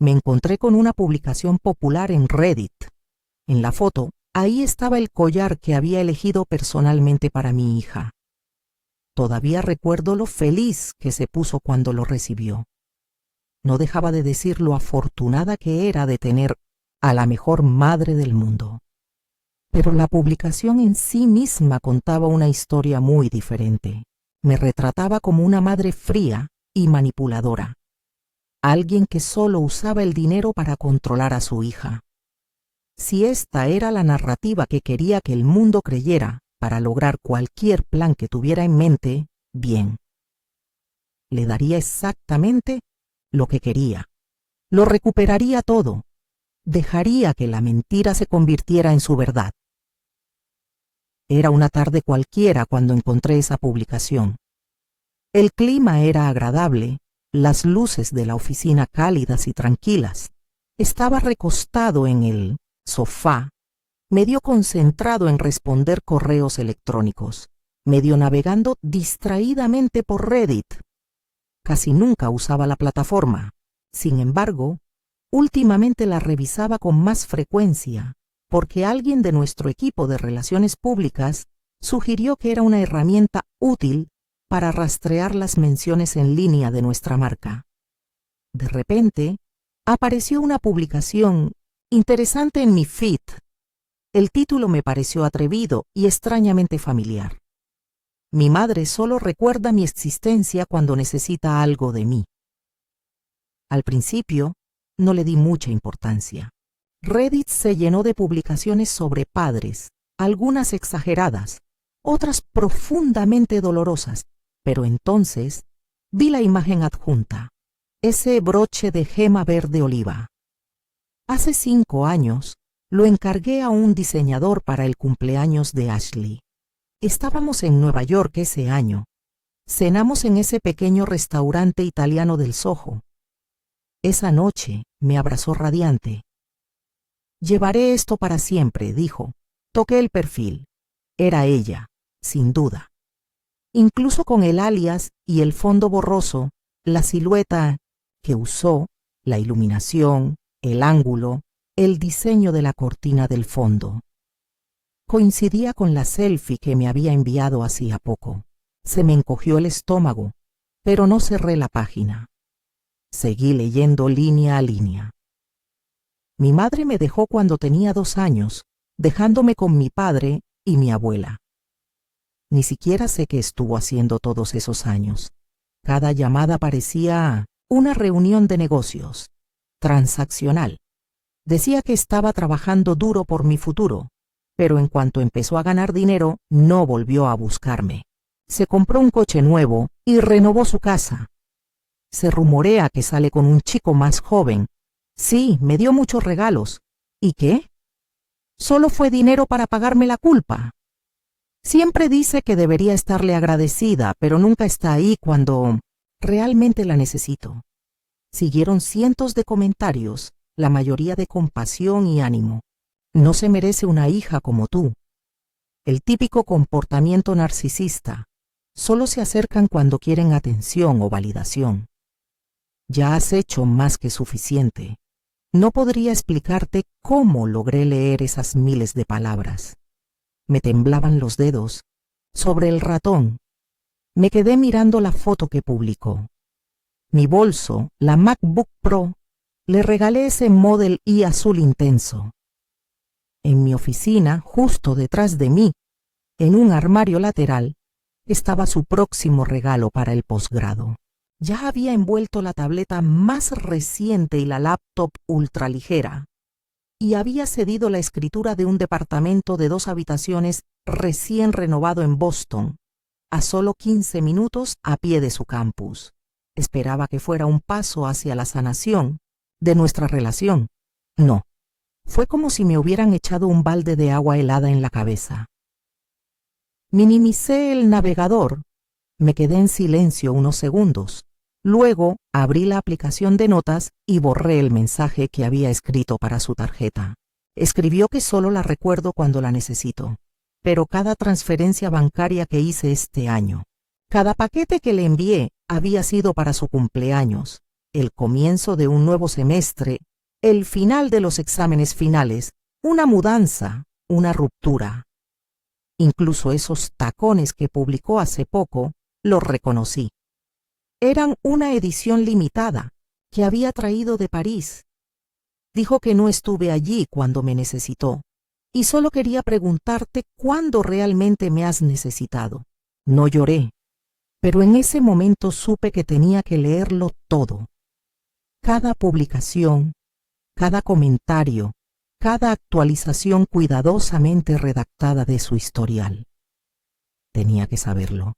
me encontré con una publicación popular en Reddit. En la foto, ahí estaba el collar que había elegido personalmente para mi hija. Todavía recuerdo lo feliz que se puso cuando lo recibió. No dejaba de decir lo afortunada que era de tener a la mejor madre del mundo. Pero la publicación en sí misma contaba una historia muy diferente. Me retrataba como una madre fría y manipuladora, alguien que solo usaba el dinero para controlar a su hija. Si esta era la narrativa que quería que el mundo creyera para lograr cualquier plan que tuviera en mente, bien. Le daría exactamente lo que quería. Lo recuperaría todo. Dejaría que la mentira se convirtiera en su verdad. Era una tarde cualquiera cuando encontré esa publicación. El clima era agradable, las luces de la oficina cálidas y tranquilas. Estaba recostado en el sofá, medio concentrado en responder correos electrónicos, medio navegando distraídamente por Reddit. Casi nunca usaba la plataforma. Sin embargo, últimamente la revisaba con más frecuencia, porque alguien de nuestro equipo de relaciones públicas sugirió que era una herramienta útil para rastrear las menciones en línea de nuestra marca. De repente, apareció una publicación interesante en mi feed. El título me pareció atrevido y extrañamente familiar. Mi madre solo recuerda mi existencia cuando necesita algo de mí. Al principio, no le di mucha importancia. Reddit se llenó de publicaciones sobre padres, algunas exageradas, otras profundamente dolorosas, pero entonces vi la imagen adjunta, ese broche de gema verde oliva. Hace 5 años lo encargué a un diseñador para el cumpleaños de Ashley. Estábamos en Nueva York ese año. Cenamos en ese pequeño restaurante italiano del Soho. Esa noche me abrazó radiante. Llevaré esto para siempre, dijo. Toqué el perfil. Era ella, sin duda. Incluso con el alias y el fondo borroso, la silueta que usó, la iluminación, el ángulo, el diseño de la cortina del fondo. Coincidía con la selfie que me había enviado hacía poco. Se me encogió el estómago, pero no cerré la página. Seguí leyendo línea a línea. Mi madre me dejó cuando tenía 2 años, dejándome con mi padre y mi abuela. Ni siquiera sé qué estuvo haciendo todos esos años. Cada llamada parecía una reunión de negocios, transaccional. Decía que estaba trabajando duro por mi futuro, pero en cuanto empezó a ganar dinero, no volvió a buscarme. Se compró un coche nuevo y renovó su casa. Se rumorea que sale con un chico más joven. Sí, me dio muchos regalos. ¿Y qué? Solo fue dinero para pagarme la culpa. Siempre dice que debería estarle agradecida, pero nunca está ahí cuando realmente la necesito. Siguieron cientos de comentarios, la mayoría de compasión y ánimo. No se merece una hija como tú. El típico comportamiento narcisista. Solo se acercan cuando quieren atención o validación. Ya has hecho más que suficiente. No podría explicarte cómo logré leer esas miles de palabras. Me temblaban los dedos. Sobre el ratón. Me quedé mirando la foto que publicó. Mi bolso, la MacBook Pro, le regalé ese Model Y azul intenso. En mi oficina, justo detrás de mí, en un armario lateral, estaba su próximo regalo para el posgrado. Ya había envuelto la tableta más reciente y la laptop ultraligera, y había cedido la escritura de un departamento de 2 habitaciones recién renovado en Boston, a solo 15 minutos a pie de su campus. Esperaba que fuera un paso hacia la sanación de nuestra relación. No, fue como si me hubieran echado un balde de agua helada en la cabeza. Minimicé el navegador, me quedé en silencio unos segundos. Luego abrí la aplicación de notas y borré el mensaje que había escrito para su tarjeta. Escribió que solo la recuerdo cuando la necesito, pero cada transferencia bancaria que hice este año, cada paquete que le envié había sido para su cumpleaños, el comienzo de un nuevo semestre, el final de los exámenes finales, una mudanza, una ruptura. Incluso esos tacones que publicó hace poco, los reconocí. Eran una edición limitada que había traído de París. Dijo que no estuve allí cuando me necesitó, y solo quería preguntarte cuándo realmente me has necesitado. No lloré, pero en ese momento supe que tenía que leerlo todo. Cada publicación, cada comentario, cada actualización cuidadosamente redactada de su historial. Tenía que saberlo.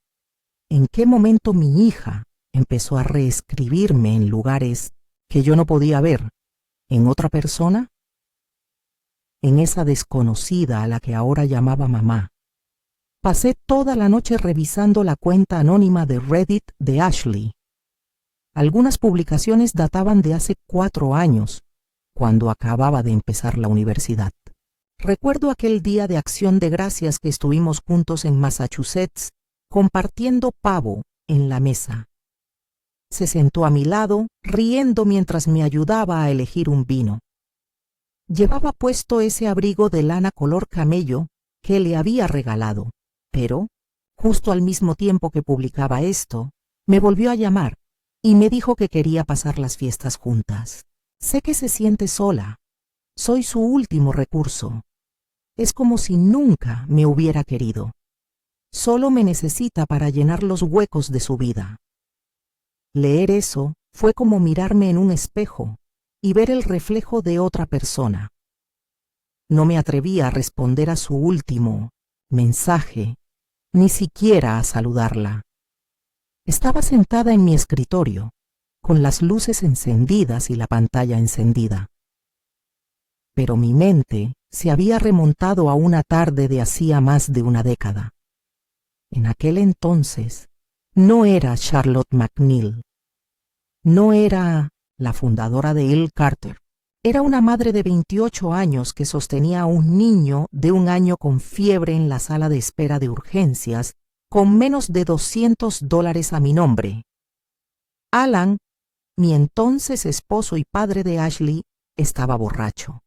¿En qué momento mi hija empezó a reescribirme en lugares que yo no podía ver? ¿En otra persona? En esa desconocida a la que ahora llamaba mamá. Pasé toda la noche revisando la cuenta anónima de Reddit de Ashley. Algunas publicaciones databan de hace 4 años, cuando acababa de empezar la universidad. Recuerdo aquel día de Acción de Gracias que estuvimos juntos en Massachusetts, compartiendo pavo en la mesa. Se sentó a mi lado, riendo mientras me ayudaba a elegir un vino. Llevaba puesto ese abrigo de lana color camello que le había regalado, pero, justo al mismo tiempo que publicaba esto, me volvió a llamar y me dijo que quería pasar las fiestas juntas. Sé que se siente sola. Soy su último recurso. Es como si nunca me hubiera querido. Solo me necesita para llenar los huecos de su vida. Leer eso fue como mirarme en un espejo y ver el reflejo de otra persona. No me atrevía a responder a su último mensaje, ni siquiera a saludarla. Estaba sentada en mi escritorio, con las luces encendidas y la pantalla encendida. Pero mi mente se había remontado a una tarde de hacía más de una década. En aquel entonces, no era Charlotte McNeil. No era la fundadora de Elle Carter. Era una madre de 28 años que sostenía a un niño de 1 año con fiebre en la sala de espera de urgencias, con menos de $200 a mi nombre. Alan, mi entonces esposo y padre de Ashley, estaba borracho.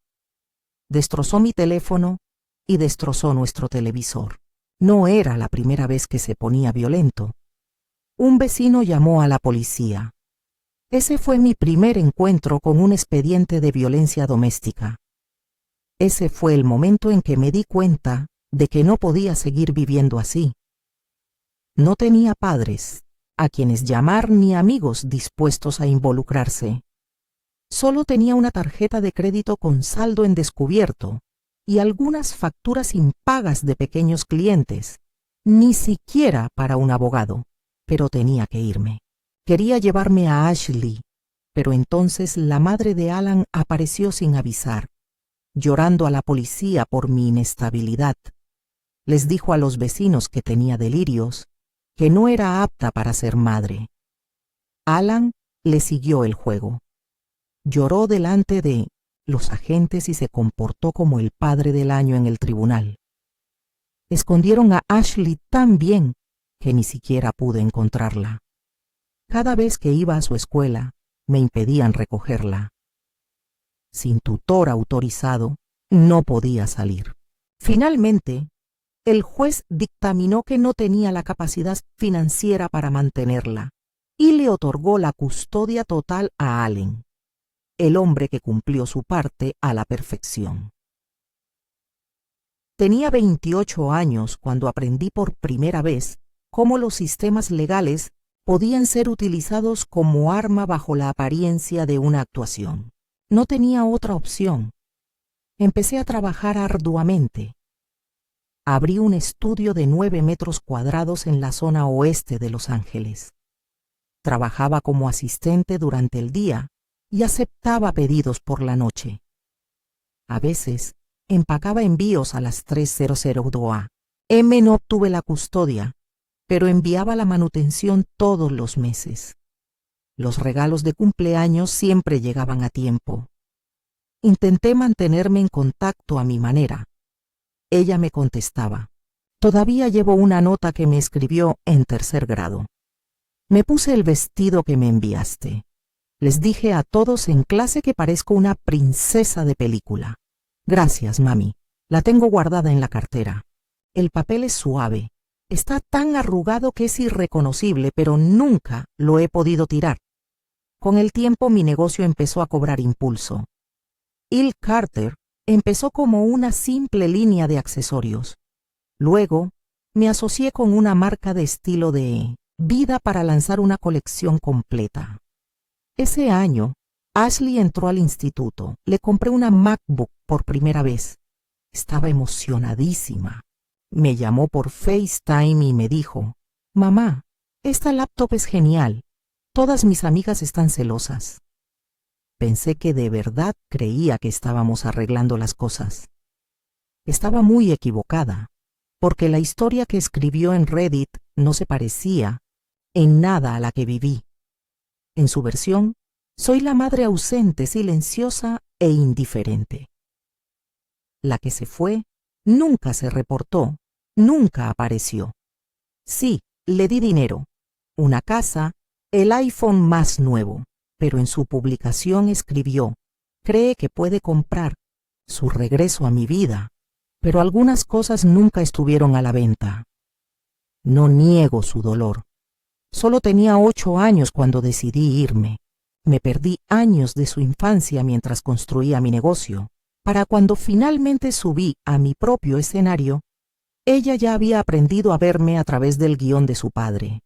Destrozó mi teléfono y destrozó nuestro televisor. No era la primera vez que se ponía violento. Un vecino llamó a la policía. Ese fue mi primer encuentro con un expediente de violencia doméstica. Ese fue el momento en que me di cuenta de que no podía seguir viviendo así. No tenía padres a quienes llamar ni amigos dispuestos a involucrarse. Solo tenía una tarjeta de crédito con saldo en descubierto y algunas facturas impagas de pequeños clientes, ni siquiera para un abogado, pero tenía que irme. Quería llevarme a Ashley, pero entonces la madre de Alan apareció sin avisar, llorando a la policía por mi inestabilidad. Les dijo a los vecinos que tenía delirios, que no era apta para ser madre. Alan le siguió el juego. Lloró delante de los agentes y se comportó como el padre del año en el tribunal. Escondieron a Ashley tan bien que ni siquiera pude encontrarla. Cada vez que iba a su escuela, me impedían recogerla. Sin tutor autorizado, no podía salir. Finalmente, el juez dictaminó que no tenía la capacidad financiera para mantenerla y le otorgó la custodia total a Allen, el hombre que cumplió su parte a la perfección. Tenía 28 años cuando aprendí por primera vez cómo los sistemas legales podían ser utilizados como arma bajo la apariencia de una actuación. No tenía otra opción. Empecé a trabajar arduamente. Abrí un estudio de 9 metros cuadrados en la zona oeste de Los Ángeles. Trabajaba como asistente durante el día y aceptaba pedidos por la noche. A veces, empacaba envíos a las 3:00 UDOA. No obtuve la custodia, pero enviaba la manutención todos los meses. Los regalos de cumpleaños siempre llegaban a tiempo. Intenté mantenerme en contacto a mi manera. Ella me contestaba. Todavía llevo una nota que me escribió en 3er grado. Me puse el vestido que me enviaste. Les dije a todos en clase que parezco una princesa de película. Gracias, mami. La tengo guardada en la cartera. El papel es suave. Está tan arrugado que es irreconocible, pero nunca lo he podido tirar. Con el tiempo mi negocio empezó a cobrar impulso. Il Carter empezó como una simple línea de accesorios. Luego, me asocié con una marca de estilo de vida para lanzar una colección completa. Ese año, Ashley entró al instituto. Le compré una MacBook por primera vez. Estaba emocionadísima. Me llamó por FaceTime y me dijo, «Mamá, esta laptop es genial. Todas mis amigas están celosas». Pensé que de verdad creía que estábamos arreglando las cosas. Estaba muy equivocada, porque la historia que escribió en Reddit no se parecía en nada a la que viví. En su versión, soy la madre ausente, silenciosa e indiferente. La que se fue nunca se reportó, nunca apareció. Sí, le di dinero, una casa, el iPhone más nuevo, pero en su publicación escribió, cree que puede comprar su regreso a mi vida, pero algunas cosas nunca estuvieron a la venta. No niego su dolor. Solo tenía 8 años cuando decidí irme. Me perdí años de su infancia mientras construía mi negocio. Para cuando finalmente subí a mi propio escenario, ella ya había aprendido a verme a través del guión de su padre.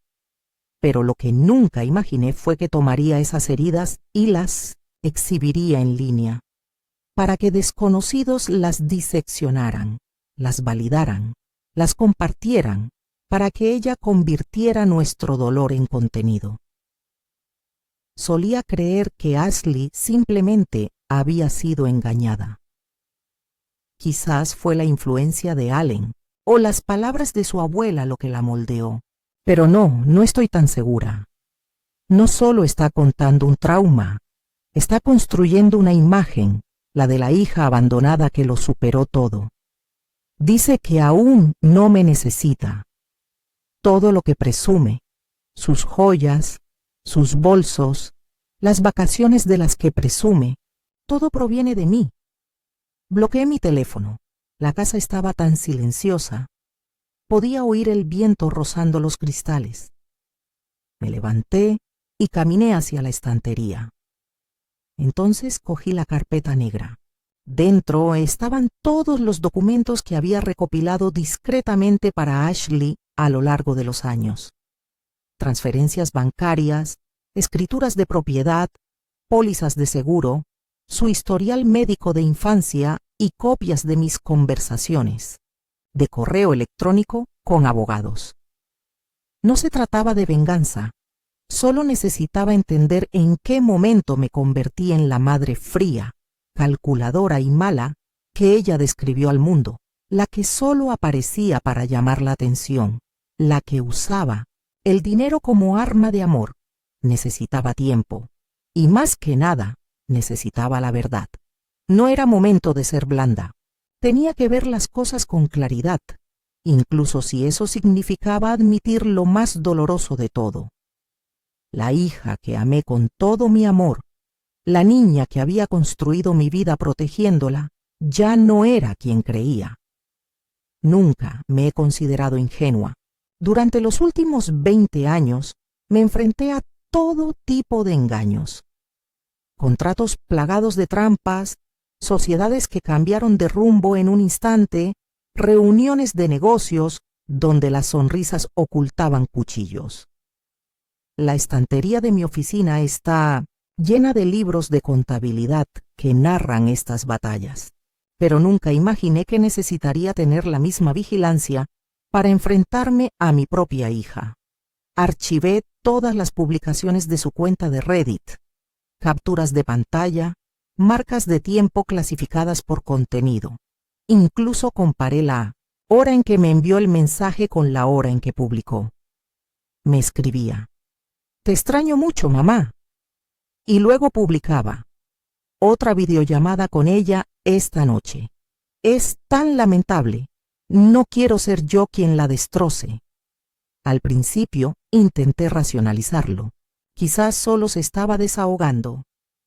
Pero lo que nunca imaginé fue que tomaría esas heridas y las exhibiría en línea, para que desconocidos las diseccionaran, las validaran, las compartieran, para que ella convirtiera nuestro dolor en contenido. Solía creer que Ashley simplemente había sido engañada. Quizás fue la influencia de Allen o las palabras de su abuela lo que la moldeó. Pero no estoy tan segura. No solo está contando un trauma, está construyendo una imagen, la de la hija abandonada que lo superó todo. Dice que aún no me necesita. Todo lo que presume, sus joyas, sus bolsos, las vacaciones de las que presume, todo proviene de mí. Bloqueé mi teléfono. La casa estaba tan silenciosa. Podía oír el viento rozando los cristales. Me levanté y caminé hacia la estantería. Entonces cogí la carpeta negra. Dentro estaban todos los documentos que había recopilado discretamente para Ashley a lo largo de los años. Transferencias bancarias, escrituras de propiedad, pólizas de seguro, su historial médico de infancia y copias de mis conversaciones, de correo electrónico con abogados. No se trataba de venganza, solo necesitaba entender en qué momento me convertí en la madre fría, calculadora y mala que ella describió al mundo, la que solo aparecía para llamar la atención, la que usaba el dinero como arma de amor. Necesitaba tiempo, y más que nada, necesitaba la verdad. No era momento de ser blanda. Tenía que ver las cosas con claridad, incluso si eso significaba admitir lo más doloroso de todo. La hija que amé con todo mi amor, la niña que había construido mi vida protegiéndola, ya no era quien creía. Nunca me he considerado ingenua. Durante los últimos 20 años me enfrenté a todo tipo de engaños. Contratos plagados de trampas, sociedades que cambiaron de rumbo en un instante, reuniones de negocios donde las sonrisas ocultaban cuchillos. La estantería de mi oficina está llena de libros de contabilidad que narran estas batallas, pero nunca imaginé que necesitaría tener la misma vigilancia para enfrentarme a mi propia hija. Archivé todas las publicaciones de su cuenta de Reddit, capturas de pantalla, marcas de tiempo clasificadas por contenido. Incluso comparé la hora en que me envió el mensaje con la hora en que publicó. Me escribía, «Te extraño mucho, mamá». Y luego publicaba, «Otra videollamada con ella esta noche. Es tan lamentable. No quiero ser yo quien la destroce». Al principio intenté racionalizarlo. Quizás solo se estaba desahogando.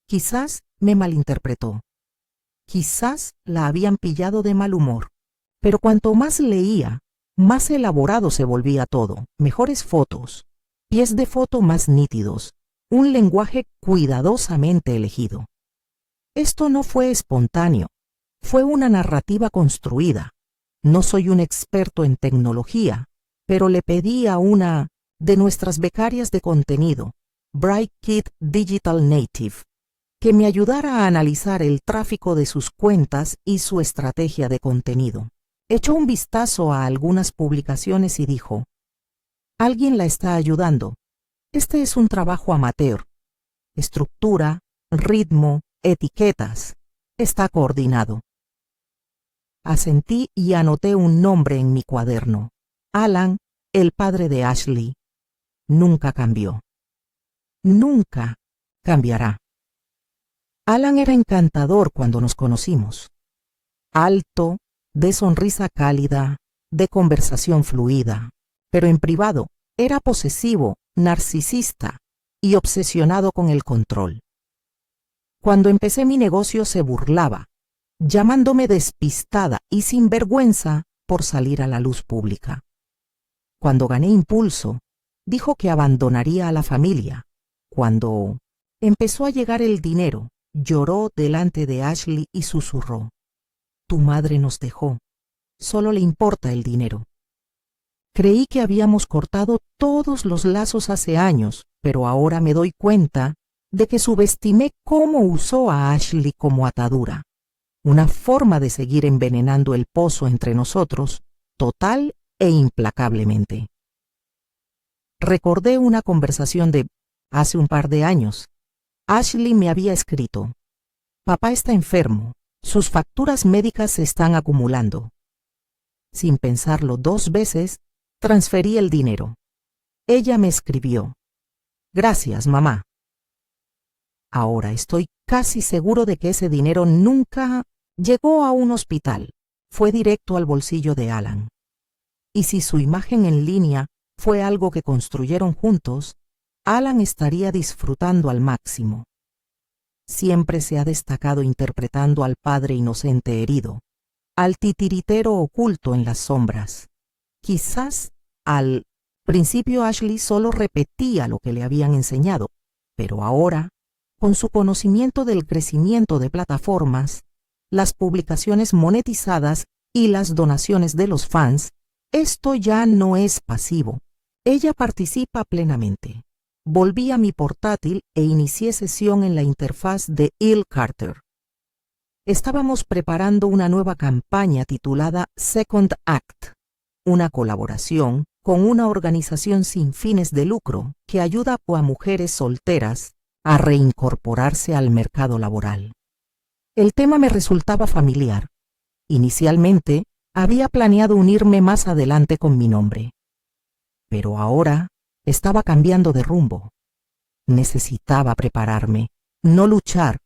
Quizás me malinterpretó. Quizás la habían pillado de mal humor. Pero cuanto más leía, más elaborado se volvía todo. Mejores fotos, pies de foto más nítidos, un lenguaje cuidadosamente elegido. Esto no fue espontáneo, fue una narrativa construida. No soy un experto en tecnología, pero le pedí a una de nuestras becarias de contenido, Bright Kid Digital Native, que me ayudara a analizar el tráfico de sus cuentas y su estrategia de contenido. Echó un vistazo a algunas publicaciones y dijo: alguien la está ayudando. Este es un trabajo amateur. Estructura, ritmo, etiquetas. Está coordinado. Asentí y anoté un nombre en mi cuaderno. Alan, el padre de Ashley. Nunca cambió. Nunca cambiará. Alan era encantador cuando nos conocimos. Alto, de sonrisa cálida, de conversación fluida, pero en privado era posesivo, narcisista y obsesionado con el control. Cuando empecé mi negocio se burlaba, llamándome despistada y sinvergüenza por salir a la luz pública. Cuando gané impulso, dijo que abandonaría a la familia. Cuando empezó a llegar el dinero, lloró delante de Ashley y susurró: tu madre nos dejó, solo le importa el dinero. Creí que habíamos cortado todos los lazos hace años, pero ahora me doy cuenta de que subestimé cómo usó a Ashley como atadura, una forma de seguir envenenando el pozo entre nosotros, total e implacablemente. Recordé una conversación de hace un par de años. Ashley me había escrito: papá está enfermo, sus facturas médicas se están acumulando. Sin pensarlo 2 veces, transferí el dinero. Ella me escribió: gracias, mamá. Ahora estoy casi seguro de que ese dinero nunca llegó a un hospital. Fue directo al bolsillo de Alan. Y si su imagen en línea fue algo que construyeron juntos, Alan estaría disfrutando al máximo. Siempre se ha destacado interpretando al padre inocente herido, al titiritero oculto en las sombras. Quizás al principio Ashley solo repetía lo que le habían enseñado, pero ahora, con su conocimiento del crecimiento de plataformas, las publicaciones monetizadas y las donaciones de los fans, esto ya no es pasivo. Ella participa plenamente. Volví a mi portátil e inicié sesión en la interfaz de Il Carter. Estábamos preparando una nueva campaña titulada Second Act, una colaboración con una organización sin fines de lucro que ayuda a mujeres solteras a reincorporarse al mercado laboral. El tema me resultaba familiar. Inicialmente, había planeado unirme más adelante con mi nombre. Pero ahora estaba cambiando de rumbo. Necesitaba prepararme, no luchar,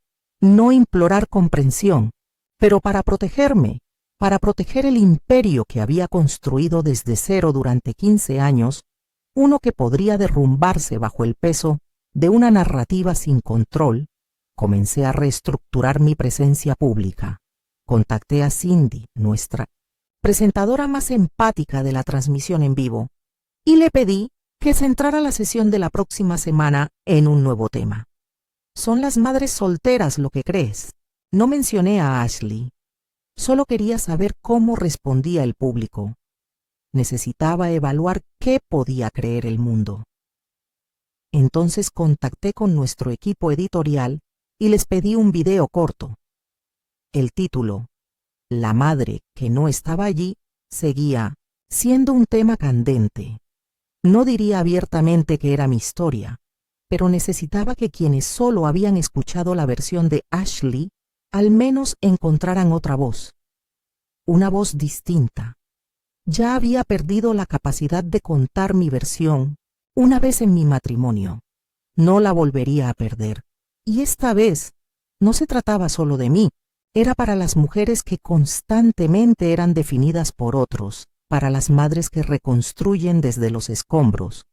no implorar comprensión, pero para protegerme, para proteger el imperio que había construido desde cero durante 15 años, uno que podría derrumbarse bajo el peso de una narrativa sin control, comencé a reestructurar mi presencia pública. Contacté a Cindy, nuestra presentadora más empática de la transmisión en vivo, y le pedí que centrara la sesión de la próxima semana en un nuevo tema. Son las madres solteras lo que crees. No mencioné a Ashley. Solo quería saber cómo respondía el público. Necesitaba evaluar qué podía creer el mundo. Entonces contacté con nuestro equipo editorial y les pedí un video corto. El título, La madre que no estaba allí, seguía siendo un tema candente. No diría abiertamente que era mi historia, pero necesitaba que quienes solo habían escuchado la versión de Ashley al menos encontraran otra voz. Una voz distinta. Ya había perdido la capacidad de contar mi versión una vez en mi matrimonio. No la volvería a perder. Y esta vez no se trataba solo de mí. Era para las mujeres que constantemente eran definidas por otros, para las madres que reconstruyen desde los escombros,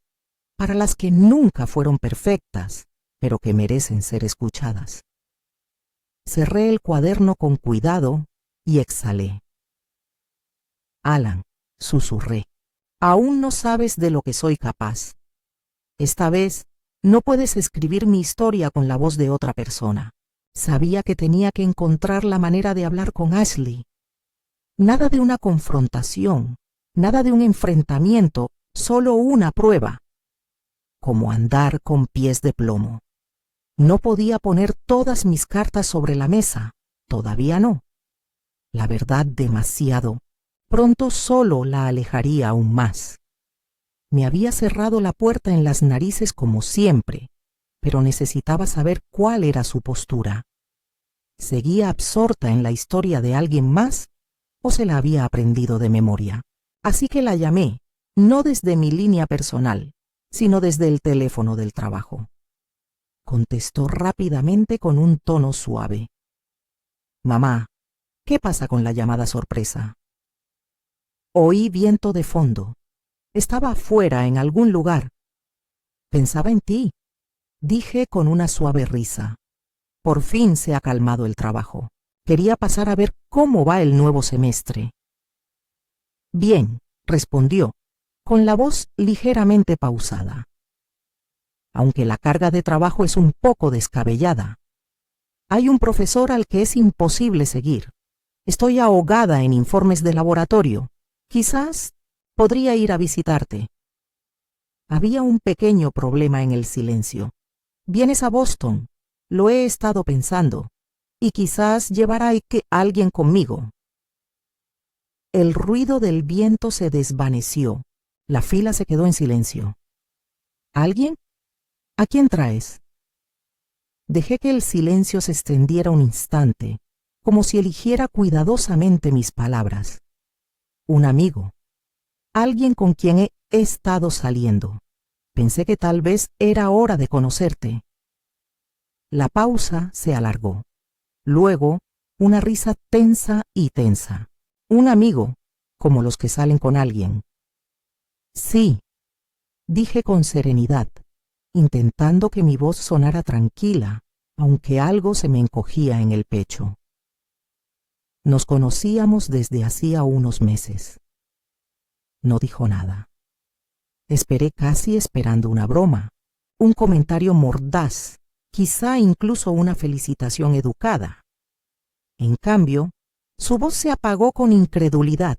para las que nunca fueron perfectas, pero que merecen ser escuchadas. Cerré el cuaderno con cuidado y exhalé. Alan, susurré, aún no sabes de lo que soy capaz. Esta vez no puedes escribir mi historia con la voz de otra persona. Sabía que tenía que encontrar la manera de hablar con Ashley. Nada de una confrontación, nada de un enfrentamiento, solo una prueba. Como andar con pies de plomo. No podía poner todas mis cartas sobre la mesa, todavía no. La verdad demasiado. Pronto solo la alejaría aún más. Me había cerrado la puerta en las narices como siempre, pero necesitaba saber cuál era su postura. ¿Seguía absorta en la historia de alguien más o se la había aprendido de memoria? Así que la llamé, no desde mi línea personal, sino desde el teléfono del trabajo. Contestó rápidamente con un tono suave. Mamá, ¿qué pasa con la llamada sorpresa? Oí viento de fondo. Estaba afuera en algún lugar. Pensaba en ti, dije con una suave risa. Por fin se ha calmado el trabajo. Quería pasar a ver cómo va el nuevo semestre. Bien, respondió, con la voz ligeramente pausada. Aunque la carga de trabajo es un poco descabellada. Hay un profesor al que es imposible seguir. Estoy ahogada en informes de laboratorio. Quizás podría ir a visitarte. Había un pequeño problema en el silencio. Vienes a Boston, lo he estado pensando, y quizás llevará a alguien conmigo. El ruido del viento se desvaneció. La fila se quedó en silencio. ¿Alguien? ¿A quién traes? Dejé que el silencio se extendiera un instante, como si eligiera cuidadosamente mis palabras. Un amigo. Alguien con quien he estado saliendo. Pensé que tal vez era hora de conocerte. La pausa se alargó. Luego, una risa tensa y tensa. Un amigo, como los que salen con alguien. Sí, dije con serenidad, intentando que mi voz sonara tranquila, aunque algo se me encogía en el pecho. Nos conocíamos desde hacía unos meses. No dijo nada. Esperé casi esperando una broma, un comentario mordaz, quizá incluso una felicitación educada. En cambio, su voz se apagó con incredulidad.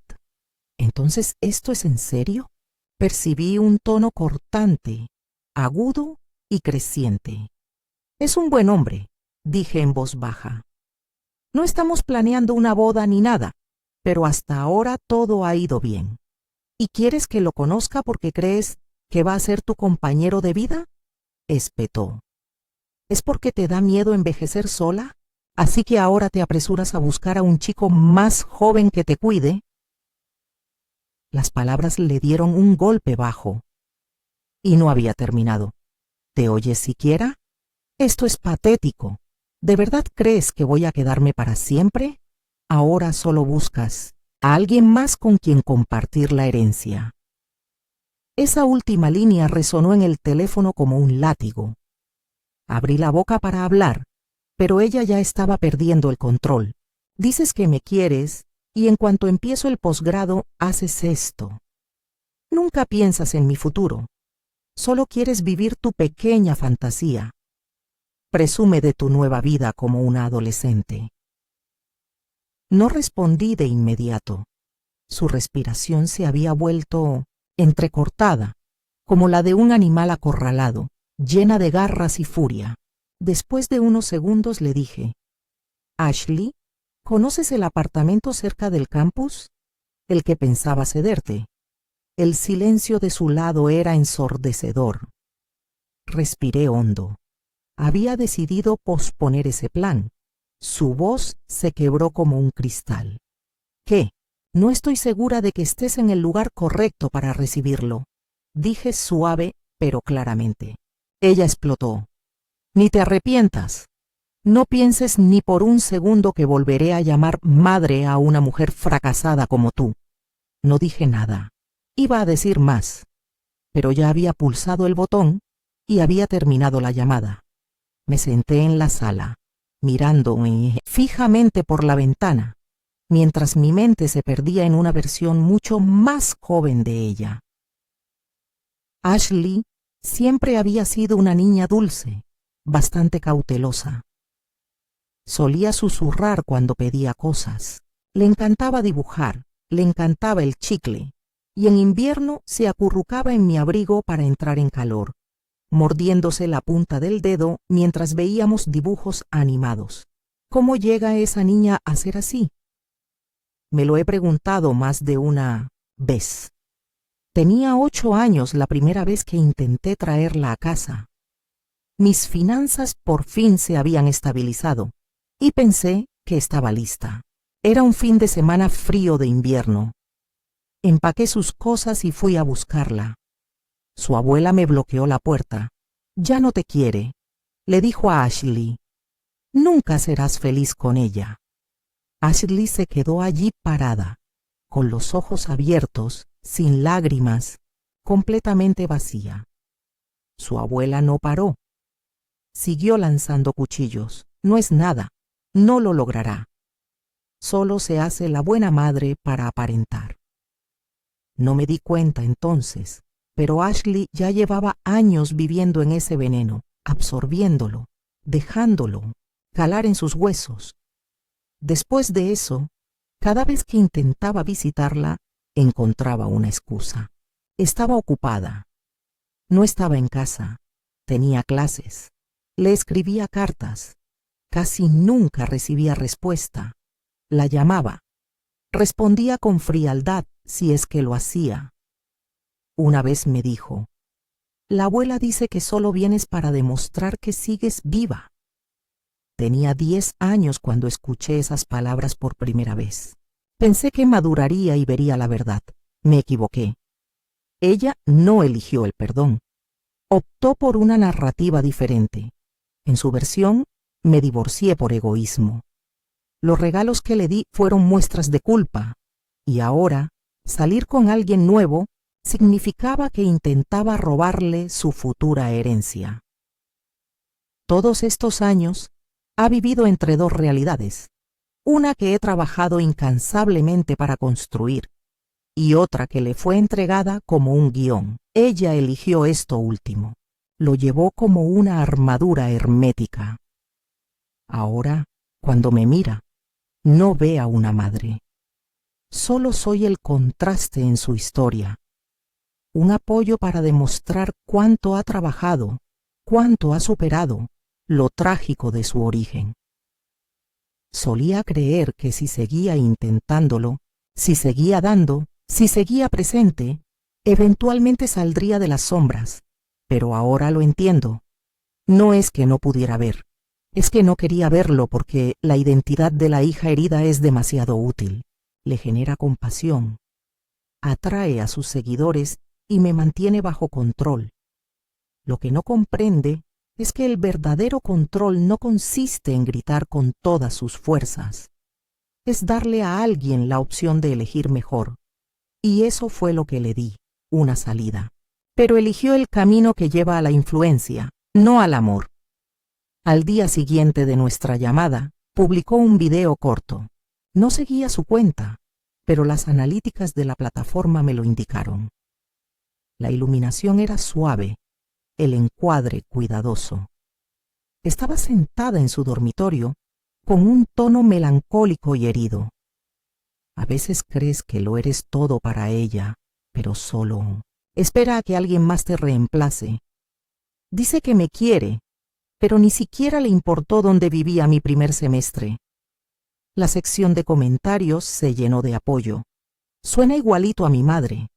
¿Entonces esto es en serio? Percibí un tono cortante, agudo y creciente. Es un buen hombre, dije en voz baja. No estamos planeando una boda ni nada, pero hasta ahora todo ha ido bien. ¿Y quieres que lo conozca porque crees que va a ser tu compañero de vida? Espetó. ¿Es porque te da miedo envejecer sola? ¿Así que ahora te apresuras a buscar a un chico más joven que te cuide? Las palabras le dieron un golpe bajo. Y no había terminado. ¿Te oyes siquiera? Esto es patético. ¿De verdad crees que voy a quedarme para siempre? Ahora solo buscas a alguien más con quien compartir la herencia. Esa última línea resonó en el teléfono como un látigo. Abrí la boca para hablar, pero ella ya estaba perdiendo el control. Dices que me quieres y en cuanto empiezo el posgrado haces esto. Nunca piensas en mi futuro. Solo quieres vivir tu pequeña fantasía. Presume de tu nueva vida como una adolescente. No respondí de inmediato. Su respiración se había vuelto entrecortada, como la de un animal acorralado, llena de garras y furia. Después de unos segundos le dije, Ashley, ¿conoces el apartamento cerca del campus? El que pensaba cederte. El silencio de su lado era ensordecedor. Respiré hondo. Había decidido posponer ese plan. Su voz se quebró como un cristal. ¿Qué? No estoy segura de que estés en el lugar correcto para recibirlo, dije suave pero claramente. Ella explotó. Ni te arrepientas. No pienses ni por un segundo que volveré a llamar madre a una mujer fracasada como tú. No dije nada. Iba a decir más, pero ya había pulsado el botón y había terminado la llamada. Me senté en la sala, mirándome fijamente por la ventana, mientras mi mente se perdía en una versión mucho más joven de ella. Ashley siempre había sido una niña dulce, bastante cautelosa. Solía susurrar cuando pedía cosas. Le encantaba dibujar, le encantaba el chicle, y en invierno se acurrucaba en mi abrigo para entrar en calor, mordiéndose la punta del dedo mientras veíamos dibujos animados. ¿Cómo llega esa niña a ser así? Me lo he preguntado más de una vez. Tenía 8 años la primera vez que intenté traerla a casa. Mis finanzas por fin se habían estabilizado y pensé que estaba lista. Era un fin de semana frío de invierno. Empaqué sus cosas y fui a buscarla. Su abuela me bloqueó la puerta. «Ya no te quiere», le dijo a Ashley. «Nunca serás feliz con ella». Ashley se quedó allí parada, con los ojos abiertos, sin lágrimas, completamente vacía. Su abuela no paró. Siguió lanzando cuchillos. «No es nada, no lo logrará. Solo se hace la buena madre para aparentar». No me di cuenta entonces, pero Ashley ya llevaba años viviendo en ese veneno, absorbiéndolo, dejándolo calar en sus huesos. Después de eso, cada vez que intentaba visitarla, encontraba una excusa. Estaba ocupada. No estaba en casa. Tenía clases. Le escribía cartas. Casi nunca recibía respuesta. La llamaba. Respondía con frialdad si es que lo hacía. Una vez me dijo: «La abuela dice que solo vienes para demostrar que sigues viva». Tenía 10 años cuando escuché esas palabras por primera vez. Pensé que maduraría y vería la verdad. Me equivoqué. Ella no eligió el perdón. Optó por una narrativa diferente. En su versión, me divorcié por egoísmo. Los regalos que le di fueron muestras de culpa, y ahora, salir con alguien nuevo significaba que intentaba robarle su futura herencia. Todos estos años ha vivido entre 2 realidades, una que he trabajado incansablemente para construir, y otra que le fue entregada como un guión. Ella eligió esto último. Lo llevó como una armadura hermética. Ahora, cuando me mira, no ve a una madre. Solo soy el contraste en su historia. Un apoyo para demostrar cuánto ha trabajado, cuánto ha superado, lo trágico de su origen. Solía creer que si seguía intentándolo, si seguía dando, si seguía presente, eventualmente saldría de las sombras, pero ahora lo entiendo. No es que no pudiera ver, es que no quería verlo porque la identidad de la hija herida es demasiado útil. Le genera compasión, atrae a sus seguidores y me mantiene bajo control. Lo que no comprende es que el verdadero control no consiste en gritar con todas sus fuerzas. Es darle a alguien la opción de elegir mejor. Y eso fue lo que le di, una salida. Pero eligió el camino que lleva a la influencia, no al amor. Al día siguiente de nuestra llamada, publicó un video corto. No seguía su cuenta, pero las analíticas de la plataforma me lo indicaron. La iluminación era suave, el encuadre cuidadoso. Estaba sentada en su dormitorio, con un tono melancólico y herido. A veces crees que lo eres todo para ella, pero solo espera a que alguien más te reemplace. Dice que me quiere, pero ni siquiera le importó dónde vivía mi primer semestre. La sección de comentarios se llenó de apoyo. Suena igualito a mi madre.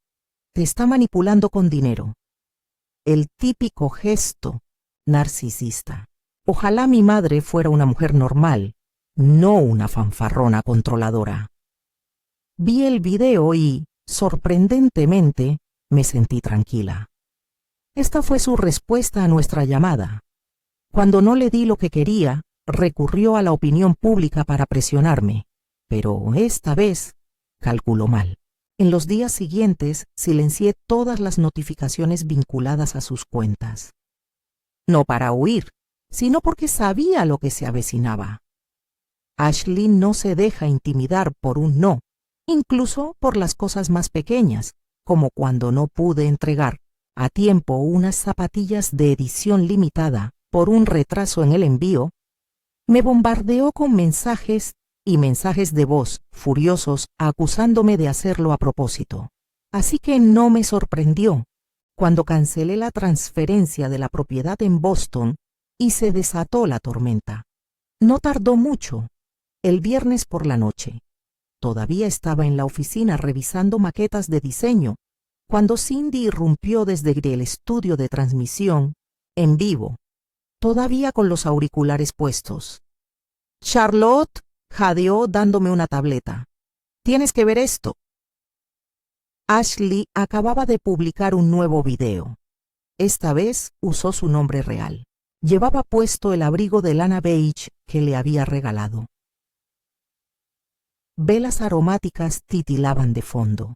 Te está manipulando con dinero. El típico gesto narcisista. Ojalá mi madre fuera una mujer normal, no una fanfarrona controladora. Vi el video y, sorprendentemente, me sentí tranquila. Esta fue su respuesta a nuestra llamada. Cuando no le di lo que quería, recurrió a la opinión pública para presionarme, pero esta vez calculó mal. En los días siguientes silencié todas las notificaciones vinculadas a sus cuentas. No para huir, sino porque sabía lo que se avecinaba. Ashley no se deja intimidar por un no, incluso por las cosas más pequeñas, como cuando no pude entregar a tiempo unas zapatillas de edición limitada por un retraso en el envío. Me bombardeó con mensajes y mensajes de voz furiosos acusándome de hacerlo a propósito. Así que no me sorprendió cuando cancelé la transferencia de la propiedad en Boston y se desató la tormenta. No tardó mucho. El viernes por la noche, todavía estaba en la oficina revisando maquetas de diseño, cuando Cindy irrumpió desde el estudio de transmisión, en vivo, todavía con los auriculares puestos. Charlotte, jadeó dándome una tableta. Tienes que ver esto. Ashley acababa de publicar un nuevo video. Esta vez usó su nombre real. Llevaba puesto el abrigo de lana beige que le había regalado. Velas aromáticas titilaban de fondo.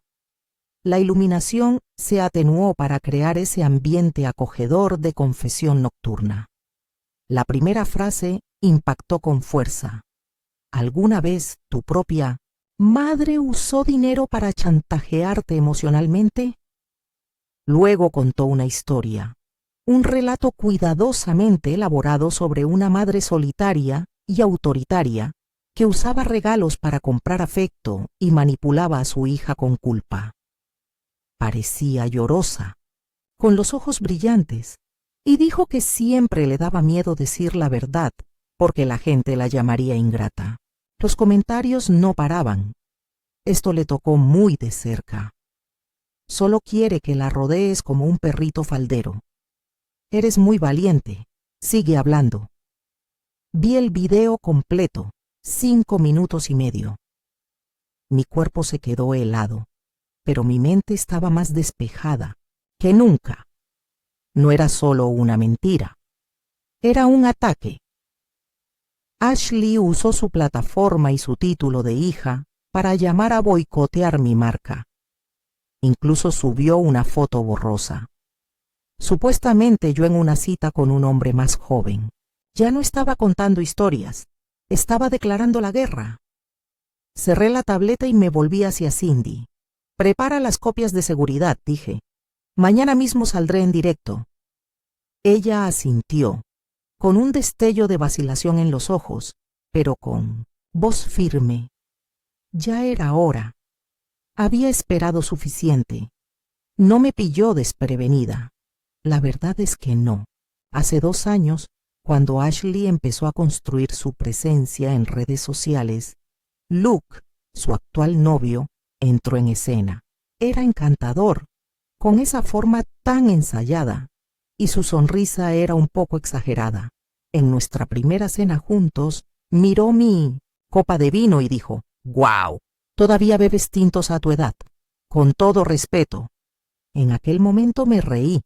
La iluminación se atenuó para crear ese ambiente acogedor de confesión nocturna. La primera frase impactó con fuerza. ¿Alguna vez tu propia madre usó dinero para chantajearte emocionalmente? Luego contó una historia, un relato cuidadosamente elaborado sobre una madre solitaria y autoritaria que usaba regalos para comprar afecto y manipulaba a su hija con culpa. Parecía llorosa, con los ojos brillantes, y dijo que siempre le daba miedo decir la verdad, porque la gente la llamaría ingrata. Los comentarios no paraban. Esto le tocó muy de cerca. Solo quiere que la rodees como un perrito faldero. Eres muy valiente. Sigue hablando. Vi el video completo. 5 minutos y medio. Mi cuerpo se quedó helado, pero mi mente estaba más despejada que nunca. No era solo una mentira, era un ataque. Ashley usó su plataforma y su título de hija para llamar a boicotear mi marca. Incluso subió una foto borrosa. Supuestamente yo en una cita con un hombre más joven. Ya no estaba contando historias. Estaba declarando la guerra. Cerré la tableta y me volví hacia Cindy. Prepara las copias de seguridad, dije. Mañana mismo saldré en directo. Ella asintió, con un destello de vacilación en los ojos, pero con voz firme. Ya era hora. Había esperado suficiente. No me pilló desprevenida. La verdad es que no. Hace 2 años, cuando Ashley empezó a construir su presencia en redes sociales, Luke, su actual novio, entró en escena. Era encantador, con esa forma tan ensayada, y su sonrisa era un poco exagerada. En nuestra primera cena juntos, miró mi copa de vino y dijo, «¡Guau! Todavía bebes tintos a tu edad. Con todo respeto». En aquel momento me reí,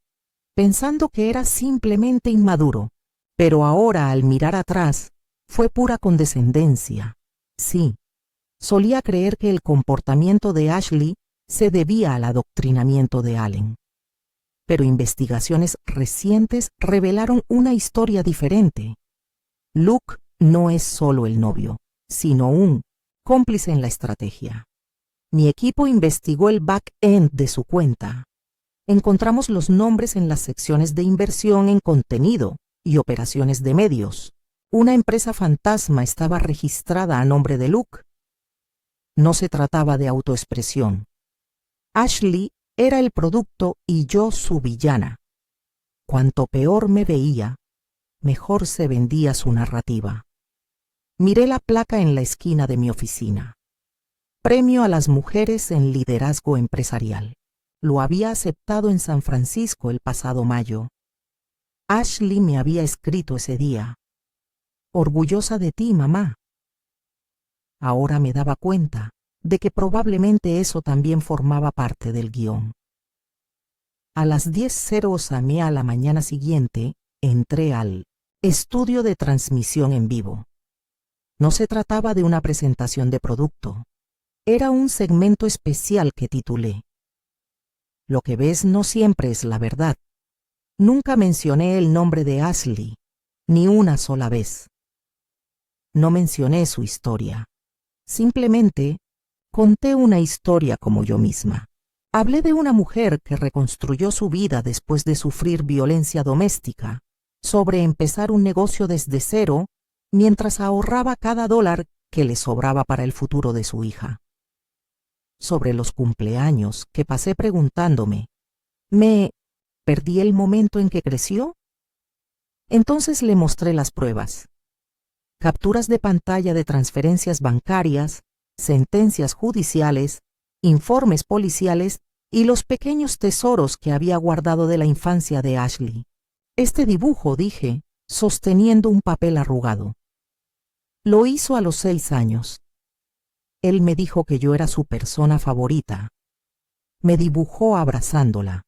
pensando que era simplemente inmaduro. Pero ahora, al mirar atrás, fue pura condescendencia. Sí, solía creer que el comportamiento de Ashley se debía al adoctrinamiento de Allen. Pero investigaciones recientes revelaron una historia diferente. Luke no es solo el novio, sino un cómplice en la estrategia. Mi equipo investigó el back-end de su cuenta. Encontramos los nombres en las secciones de inversión en contenido y operaciones de medios. Una empresa fantasma estaba registrada a nombre de Luke. No se trataba de autoexpresión. Ashley era el producto y yo su villana. Cuanto peor me veía, mejor se vendía su narrativa. Miré la placa en la esquina de mi oficina. Premio a las mujeres en liderazgo empresarial. Lo había aceptado en San Francisco el pasado mayo. Ashley me había escrito ese día. «Orgullosa de ti, mamá». Ahora me daba cuenta de que probablemente eso también formaba parte del guión. A las 10:00 am a la mañana siguiente, entré al estudio de transmisión en vivo. No se trataba de una presentación de producto. Era un segmento especial que titulé Lo que ves no siempre es la verdad. Nunca mencioné el nombre de Ashley, ni una sola vez. No mencioné su historia. Simplemente conté una historia como yo misma. Hablé de una mujer que reconstruyó su vida después de sufrir violencia doméstica, sobre empezar un negocio desde cero, mientras ahorraba cada dólar que le sobraba para el futuro de su hija. Sobre los cumpleaños que pasé preguntándome, ¿me perdí el momento en que creció? Entonces le mostré las pruebas. Capturas de pantalla de transferencias bancarias, sentencias judiciales, informes policiales y los pequeños tesoros que había guardado de la infancia de Ashley. Este dibujo, dije, sosteniendo un papel arrugado. Lo hizo a los 6 años. Él me dijo que yo era su persona favorita. Me dibujó abrazándola.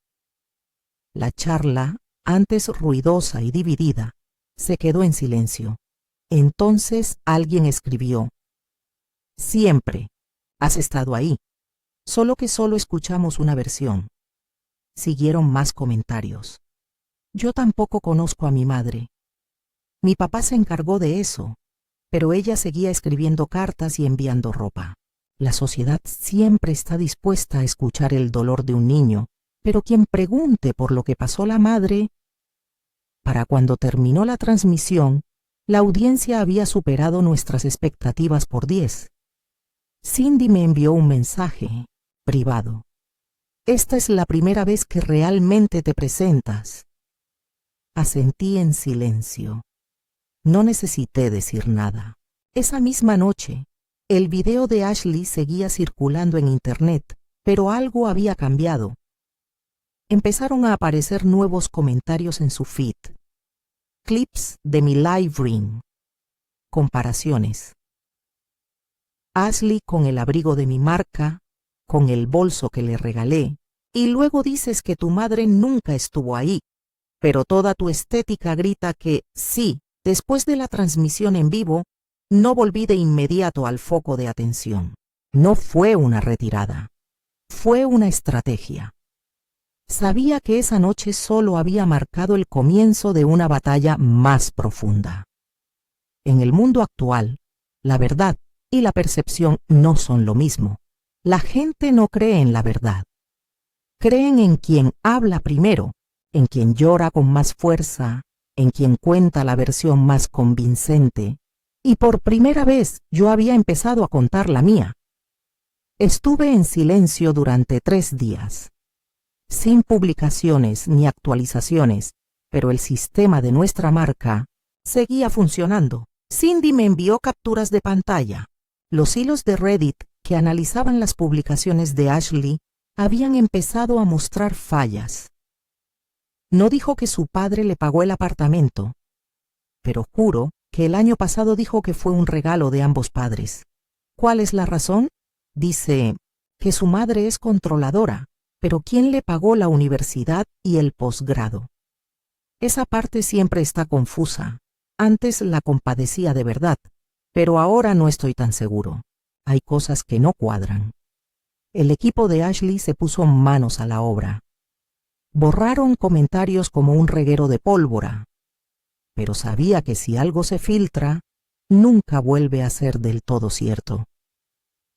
La charla, antes ruidosa y dividida, se quedó en silencio. Entonces alguien escribió: Siempre has estado ahí, solo que solo escuchamos una versión. Siguieron más comentarios. Yo tampoco conozco a mi madre. Mi papá se encargó de eso, pero ella seguía escribiendo cartas y enviando ropa. La sociedad siempre está dispuesta a escuchar el dolor de un niño, pero quien pregunte por lo que pasó la madre... Para cuando terminó la transmisión, la audiencia había superado nuestras expectativas por 10. Cindy me envió un mensaje privado. Esta es la primera vez que realmente te presentas. Asentí en silencio. No necesité decir nada. Esa misma noche, el video de Ashley seguía circulando en internet, pero algo había cambiado. Empezaron a aparecer nuevos comentarios en su feed. Clips de mi live ring. Comparaciones. Ashley con el abrigo de mi marca, con el bolso que le regalé, y luego dices que tu madre nunca estuvo ahí, pero toda tu estética grita que sí, después de la transmisión en vivo, no volví de inmediato al foco de atención. No fue una retirada, fue una estrategia. Sabía que esa noche solo había marcado el comienzo de una batalla más profunda. En el mundo actual, la verdad y la percepción no son lo mismo. La gente no cree en la verdad. Creen en quien habla primero, en quien llora con más fuerza, en quien cuenta la versión más convincente. Y por primera vez yo había empezado a contar la mía. Estuve en silencio durante 3 días. Sin publicaciones ni actualizaciones, pero el sistema de nuestra marca seguía funcionando. Cindy me envió capturas de pantalla. Los hilos de Reddit que analizaban las publicaciones de Ashley habían empezado a mostrar fallas. No dijo que su padre le pagó el apartamento, pero juro que el año pasado dijo que fue un regalo de ambos padres. ¿Cuál es la razón? Dice que su madre es controladora, pero ¿quién le pagó la universidad y el posgrado? Esa parte siempre está confusa. Antes la compadecía de verdad, pero ahora no estoy tan seguro. Hay cosas que no cuadran. El equipo de Ashley se puso manos a la obra. Borraron comentarios como un reguero de pólvora, pero sabía que si algo se filtra, nunca vuelve a ser del todo cierto.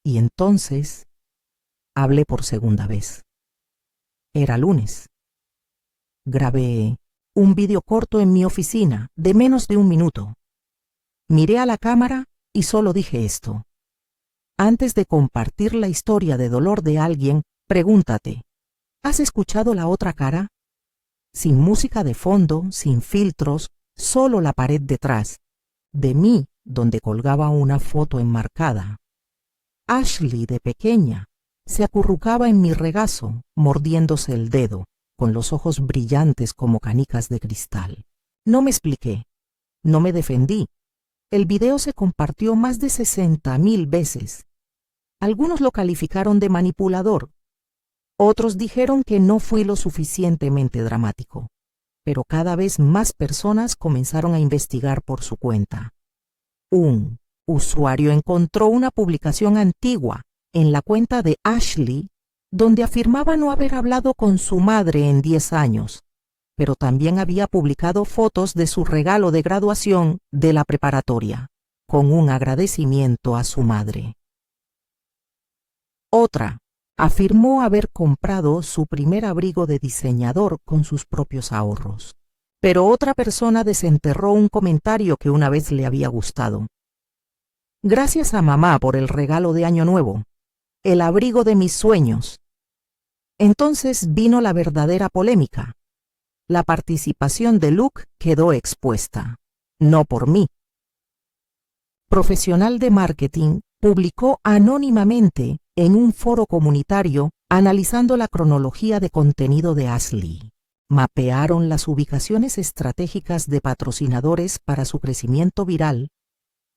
Y entonces, hablé por segunda vez. Era lunes. Grabé un video corto en mi oficina de menos de 1 minuto. Miré a la cámara y solo dije esto. Antes de compartir la historia de dolor de alguien, pregúntate, ¿has escuchado la otra cara? Sin música de fondo, sin filtros, solo la pared detrás, de mí, donde colgaba una foto enmarcada. Ashley, de pequeña, se acurrucaba en mi regazo, mordiéndose el dedo, con los ojos brillantes como canicas de cristal. No me expliqué, no me defendí. El video se compartió más de 60,000 veces. Algunos lo calificaron de manipulador. Otros dijeron que no fui lo suficientemente dramático. Pero cada vez más personas comenzaron a investigar por su cuenta. Un usuario encontró una publicación antigua en la cuenta de Ashley, donde afirmaba no haber hablado con su madre en 10 años, pero también había publicado fotos de su regalo de graduación de la preparatoria, con un agradecimiento a su madre. Otra afirmó haber comprado su primer abrigo de diseñador con sus propios ahorros, pero otra persona desenterró un comentario que una vez le había gustado. Gracias a mamá por el regalo de Año Nuevo, el abrigo de mis sueños. Entonces vino la verdadera polémica. La participación de Luke quedó expuesta, no por mí. Profesional de marketing publicó anónimamente en un foro comunitario analizando la cronología de contenido de Ashley. Mapearon las ubicaciones estratégicas de patrocinadores para su crecimiento viral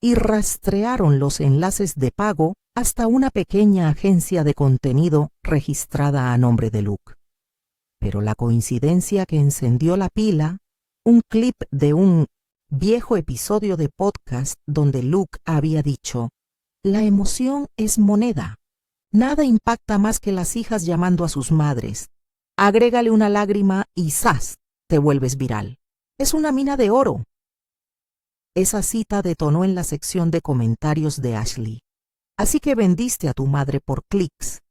y rastrearon los enlaces de pago hasta una pequeña agencia de contenido registrada a nombre de Luke. Pero la coincidencia que encendió la pila, un clip de un viejo episodio de podcast donde Luke había dicho: «La emoción es moneda. Nada impacta más que las hijas llamando a sus madres. Agrégale una lágrima y ¡zas!, te vuelves viral. Es una mina de oro». Esa cita detonó en la sección de comentarios de Ashley. Así que vendiste a tu madre por clics.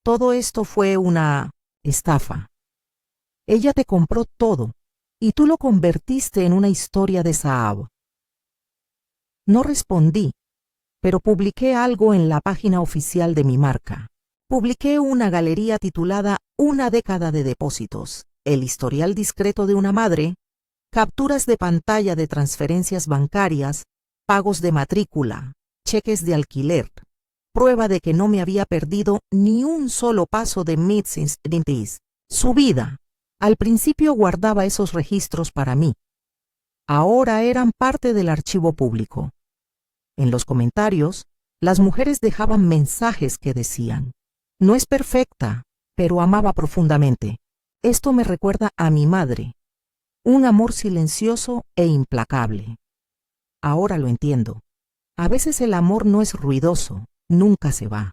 Todo esto fue una estafa. Ella te compró todo y tú lo convertiste en una historia de Saab. No respondí, pero publiqué algo en la página oficial de mi marca. Publiqué una galería titulada «Una década de depósitos», el historial discreto de una madre, capturas de pantalla de transferencias bancarias, pagos de matrícula, cheques de alquiler, prueba de que no me había perdido ni un solo paso de Mid-Since su vida. Al principio guardaba esos registros para mí. Ahora eran parte del archivo público. En los comentarios, las mujeres dejaban mensajes que decían: «No es perfecta, pero amaba profundamente. Esto me recuerda a mi madre. Un amor silencioso e implacable. Ahora lo entiendo. A veces el amor no es ruidoso, nunca se va».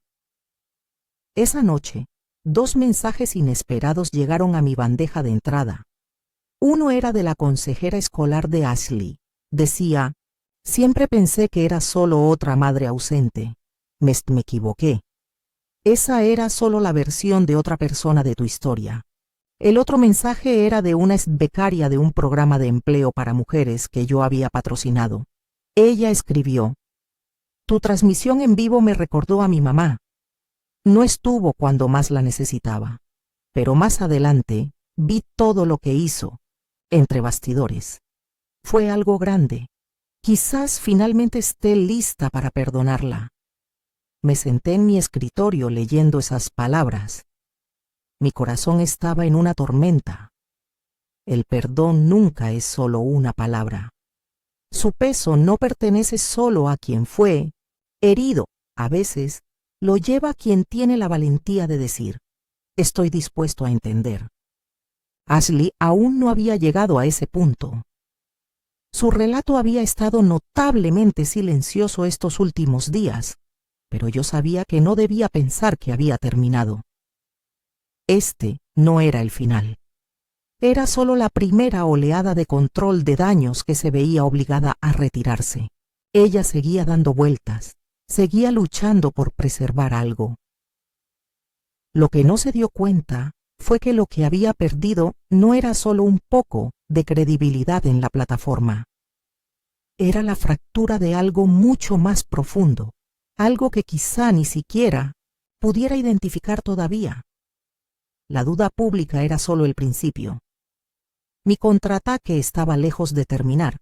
Esa noche, 2 mensajes inesperados llegaron a mi bandeja de entrada. Uno era de la consejera escolar de Ashley. Decía: «Siempre pensé que era solo otra madre ausente. Me equivoqué. Esa era solo la versión de otra persona de tu historia». El otro mensaje era de una becaria de un programa de empleo para mujeres que yo había patrocinado. Ella escribió: «Tu transmisión en vivo me recordó a mi mamá. No estuvo cuando más la necesitaba, pero más adelante vi todo lo que hizo, entre bastidores. Fue algo grande. Quizás finalmente esté lista para perdonarla». Me senté en mi escritorio leyendo esas palabras. Mi corazón estaba en una tormenta. El perdón nunca es solo una palabra. Su peso no pertenece solo a quien fue herido. A veces lo lleva quien tiene la valentía de decir: «Estoy dispuesto a entender». Ashley aún no había llegado a ese punto. Su relato había estado notablemente silencioso estos últimos días, pero yo sabía que no debía pensar que había terminado. Este no era el final. Era solo la primera oleada de control de daños que se veía obligada a retirarse. Ella seguía dando vueltas, seguía luchando por preservar algo. Lo que no se dio cuenta fue que lo que había perdido no era solo un poco de credibilidad en la plataforma. Era la fractura de algo mucho más profundo, algo que quizá ni siquiera pudiera identificar todavía. La duda pública era solo el principio. Mi contraataque estaba lejos de terminar,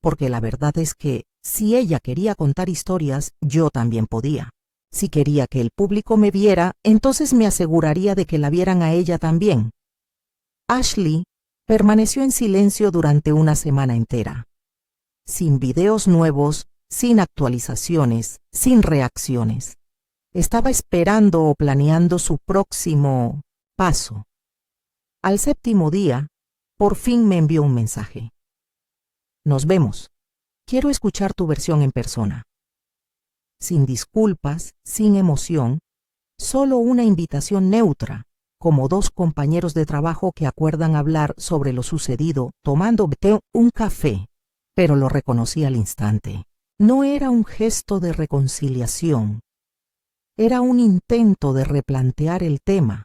porque la verdad es que si ella quería contar historias, yo también podía. Si quería que el público me viera, entonces me aseguraría de que la vieran a ella también. Ashley permaneció en silencio durante una semana entera, sin videos nuevos, sin actualizaciones, sin reacciones. Estaba esperando o planeando su próximo paso. Al 7º día, por fin me envió un mensaje: «Nos vemos. Quiero escuchar tu versión en persona». Sin disculpas, sin emoción, Solo una invitación neutra, como dos compañeros de trabajo que acuerdan hablar sobre lo sucedido tomando un café, pero lo reconocí al instante. No era un gesto de reconciliación, era un intento de replantear el tema,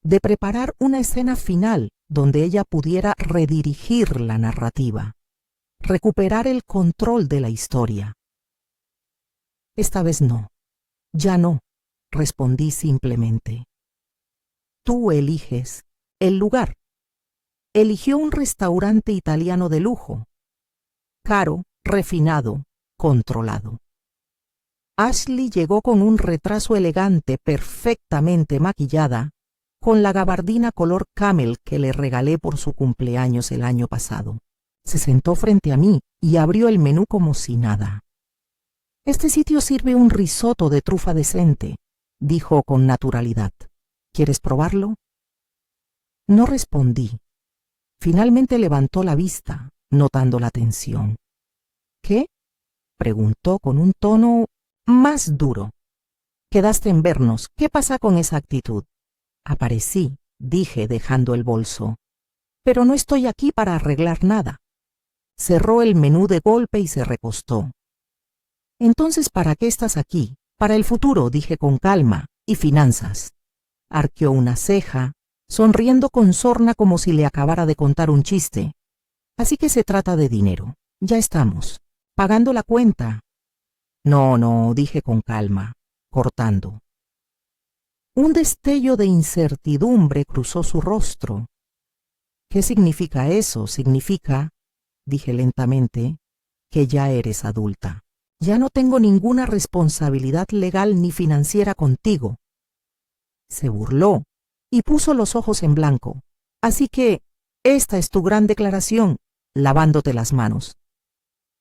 de preparar una escena final donde ella pudiera redirigir la narrativa, recuperar el control de la historia. Esta vez no, ya no, respondí simplemente. Tú eliges el lugar. Eligió un restaurante italiano de lujo, caro, refinado, controlado. Ashley llegó con un retraso elegante, perfectamente maquillada, con la gabardina color camel que le regalé por su cumpleaños el año pasado. Se sentó frente a mí y abrió el menú como si nada. Este sitio sirve un risotto de trufa decente, dijo con naturalidad. ¿Quieres probarlo? No respondí. Finalmente levantó la vista, notando la tensión. ¿Qué? Preguntó con un tono más duro. Quedaste en vernos. ¿Qué pasa con esa actitud? Aparecí, dije dejando el bolso. Pero no estoy aquí para arreglar nada. Cerró el menú de golpe y se recostó. Entonces, ¿para qué estás aquí? Para el futuro, dije con calma, y finanzas. Arqueó una ceja, sonriendo con sorna como si le acabara de contar un chiste. Así que se trata de dinero. Ya estamos. Pagando la cuenta. No, dije con calma, cortando. Un destello de incertidumbre cruzó su rostro. ¿Qué significa eso? Significa, dije lentamente, que ya eres adulta. Ya no tengo ninguna responsabilidad legal ni financiera contigo. Se burló y puso los ojos en blanco. Así que, esta es tu gran declaración, lavándote las manos.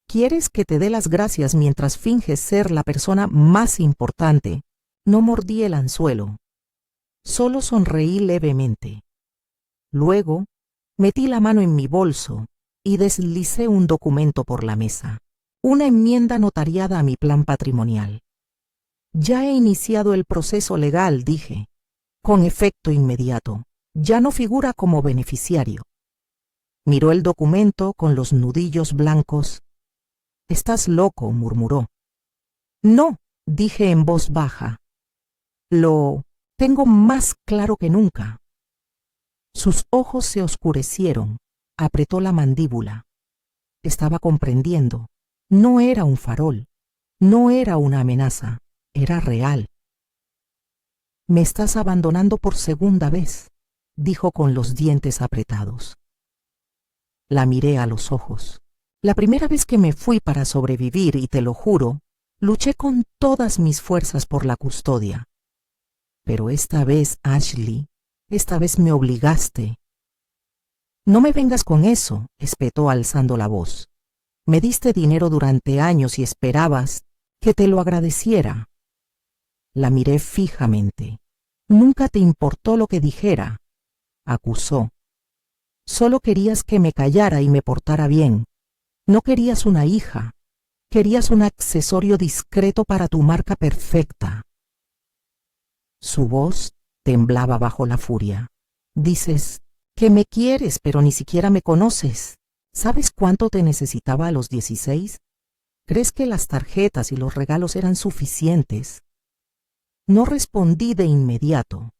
¿Quieres que te dé las gracias mientras finges ser la persona más importante? No mordí el anzuelo. Solo sonreí levemente. Luego, metí la mano en mi bolso y deslicé un documento por la mesa. Una enmienda notariada a mi plan patrimonial. Ya he iniciado el proceso legal, dije, con efecto inmediato. Ya no figura como beneficiario. Miró el documento con los nudillos blancos. Estás loco, murmuró. No, dije en voz baja. Lo tengo más claro que nunca. Sus ojos se oscurecieron, apretó la mandíbula. Estaba comprendiendo. No era un farol, no era una amenaza, era real. Me estás abandonando por segunda vez, dijo con los dientes apretados. La miré a los ojos. La primera vez que me fui para sobrevivir, y te lo juro, luché con todas mis fuerzas por la custodia. Pero esta vez, Ashley, esta vez me obligaste. No me vengas con eso, espetó alzando la voz. Me diste dinero durante años y esperabas que te lo agradeciera. La miré fijamente. Nunca te importó lo que dijera, acusó. Solo querías que me callara y me portara bien. No querías una hija, querías un accesorio discreto para tu marca perfecta. Su voz temblaba bajo la furia. Dices que me quieres, pero ni siquiera me conoces. ¿Sabes cuánto te necesitaba a los 16? ¿Crees que las tarjetas y los regalos eran suficientes? No respondí de inmediato.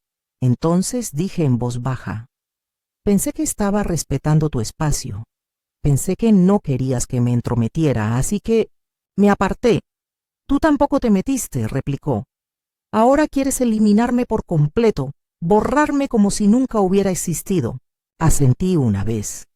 Entonces dije en voz baja. Pensé que estaba respetando tu espacio. Pensé que no querías que me entrometiera, así que me aparté. Tú tampoco te metiste, replicó. Ahora quieres eliminarme por completo, borrarme como si nunca hubiera existido. Asentí una vez.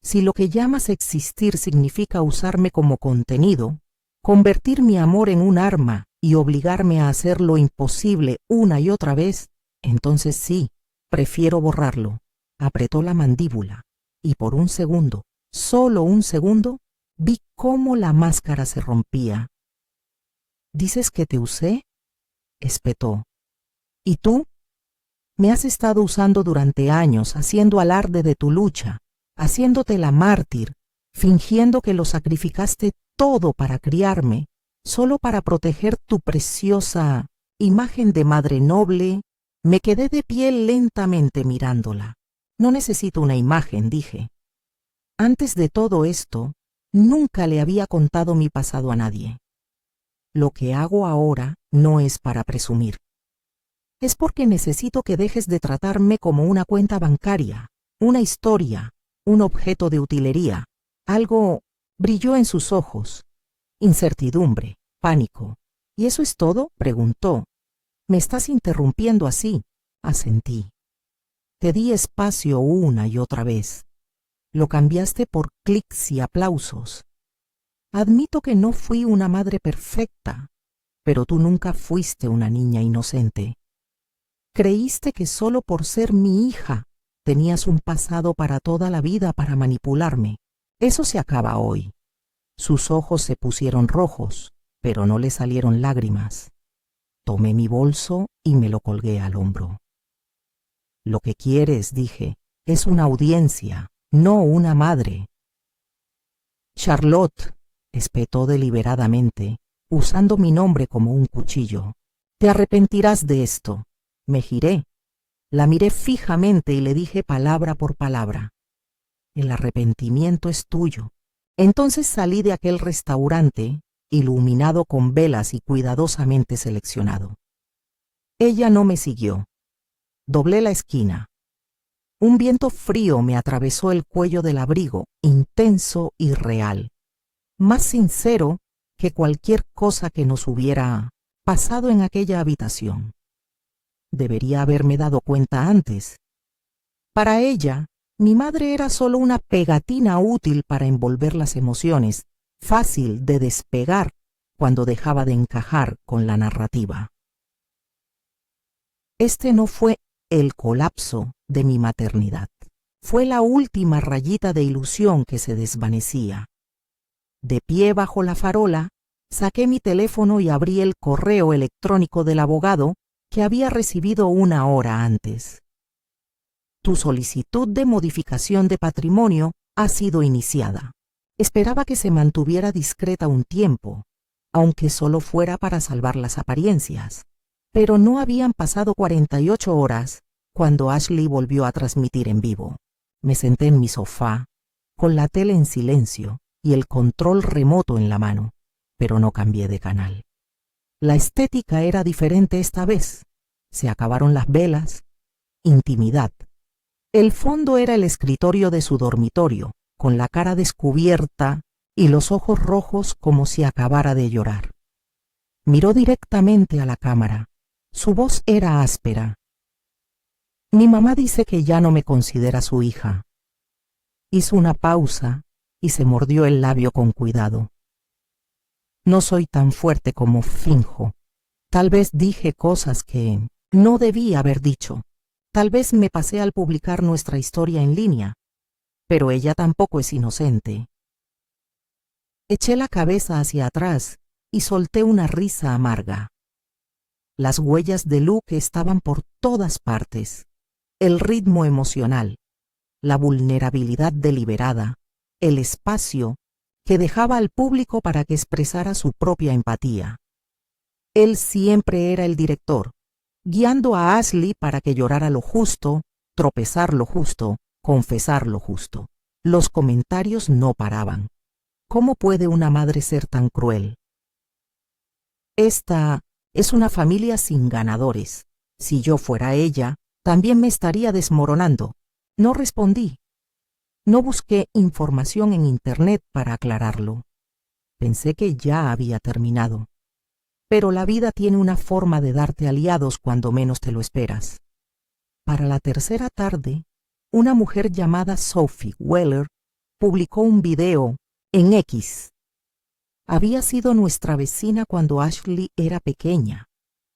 Si lo que llamas existir significa usarme como contenido, convertir mi amor en un arma y obligarme a hacer lo imposible una y otra vez, entonces sí, prefiero borrarlo. Apretó la mandíbula y por un segundo, solo un segundo, vi cómo la máscara se rompía. ¿Dices que te usé? Espetó. ¿Y tú? Me has estado usando durante años, haciendo alarde de tu lucha, haciéndote la mártir, fingiendo que lo sacrificaste todo para criarme, solo para proteger tu preciosa imagen de madre noble, me quedé de pie lentamente mirándola. No necesito una imagen, dije. Antes de todo esto, nunca le había contado mi pasado a nadie. Lo que hago ahora no es para presumir. Es porque necesito que dejes de tratarme como una cuenta bancaria, una historia, un objeto de utilería. Algo brilló en sus ojos. Incertidumbre, pánico. ¿Y eso es todo?, preguntó. ¿Me estás interrumpiendo así? Asentí. Te di espacio una y otra vez. Lo cambiaste por clics y aplausos. Admito que no fui una madre perfecta, pero tú nunca fuiste una niña inocente. Creíste que solo por ser mi hija tenías un pasado para toda la vida para manipularme. Eso se acaba hoy. Sus ojos se pusieron rojos, pero no le salieron lágrimas. Tomé mi bolso y me lo colgué al hombro. Lo que quieres, dije, es una audiencia, no una madre. Charlotte, espetó deliberadamente, usando mi nombre como un cuchillo. Te arrepentirás de esto. Me giré. La miré fijamente y le dije palabra por palabra. El arrepentimiento es tuyo. Entonces salí de aquel restaurante, iluminado con velas y cuidadosamente seleccionado. Ella no me siguió. Doblé la esquina. Un viento frío me atravesó el cuello del abrigo, intenso y real, más sincero que cualquier cosa que nos hubiera pasado en aquella habitación. Debería haberme dado cuenta antes. Para ella, mi madre era solo una pegatina útil para envolver las emociones, fácil de despegar cuando dejaba de encajar con la narrativa. Este no fue el colapso de mi maternidad. Fue la última rayita de ilusión que se desvanecía. De pie bajo la farola, saqué mi teléfono y abrí el correo electrónico del abogado que había recibido una hora antes. Tu solicitud de modificación de patrimonio ha sido iniciada. Esperaba que se mantuviera discreta un tiempo, aunque solo fuera para salvar las apariencias. Pero no habían pasado 48 horas cuando Ashley volvió a transmitir en vivo. Me senté en mi sofá, con la tele en silencio y el control remoto en la mano, pero no cambié de canal. La estética era diferente esta vez. Se acabaron las velas. Intimidad. El fondo era el escritorio de su dormitorio, con la cara descubierta y los ojos rojos como si acabara de llorar. Miró directamente a la cámara. Su voz era áspera. Mi mamá dice que ya no me considera su hija. Hizo una pausa y se mordió el labio con cuidado. No soy tan fuerte como finjo. Tal vez dije cosas que no debí haber dicho. Tal vez me pasé al publicar nuestra historia en línea. Pero ella tampoco es inocente. Eché la cabeza hacia atrás y solté una risa amarga. Las huellas de Luke estaban por todas partes. El ritmo emocional, la vulnerabilidad deliberada, el espacio que dejaba al público para que expresara su propia empatía. Él siempre era el director, guiando a Ashley para que llorara lo justo, tropezar lo justo, confesar lo justo. Los comentarios no paraban. ¿Cómo puede una madre ser tan cruel? Esta es una familia sin ganadores. Si yo fuera ella, también me estaría desmoronando. No respondí. No busqué información en internet para aclararlo. Pensé que ya había terminado. Pero la vida tiene una forma de darte aliados cuando menos te lo esperas. Para la tercera tarde, una mujer llamada Sophie Weller publicó un video en X. Había sido nuestra vecina cuando Ashley era pequeña,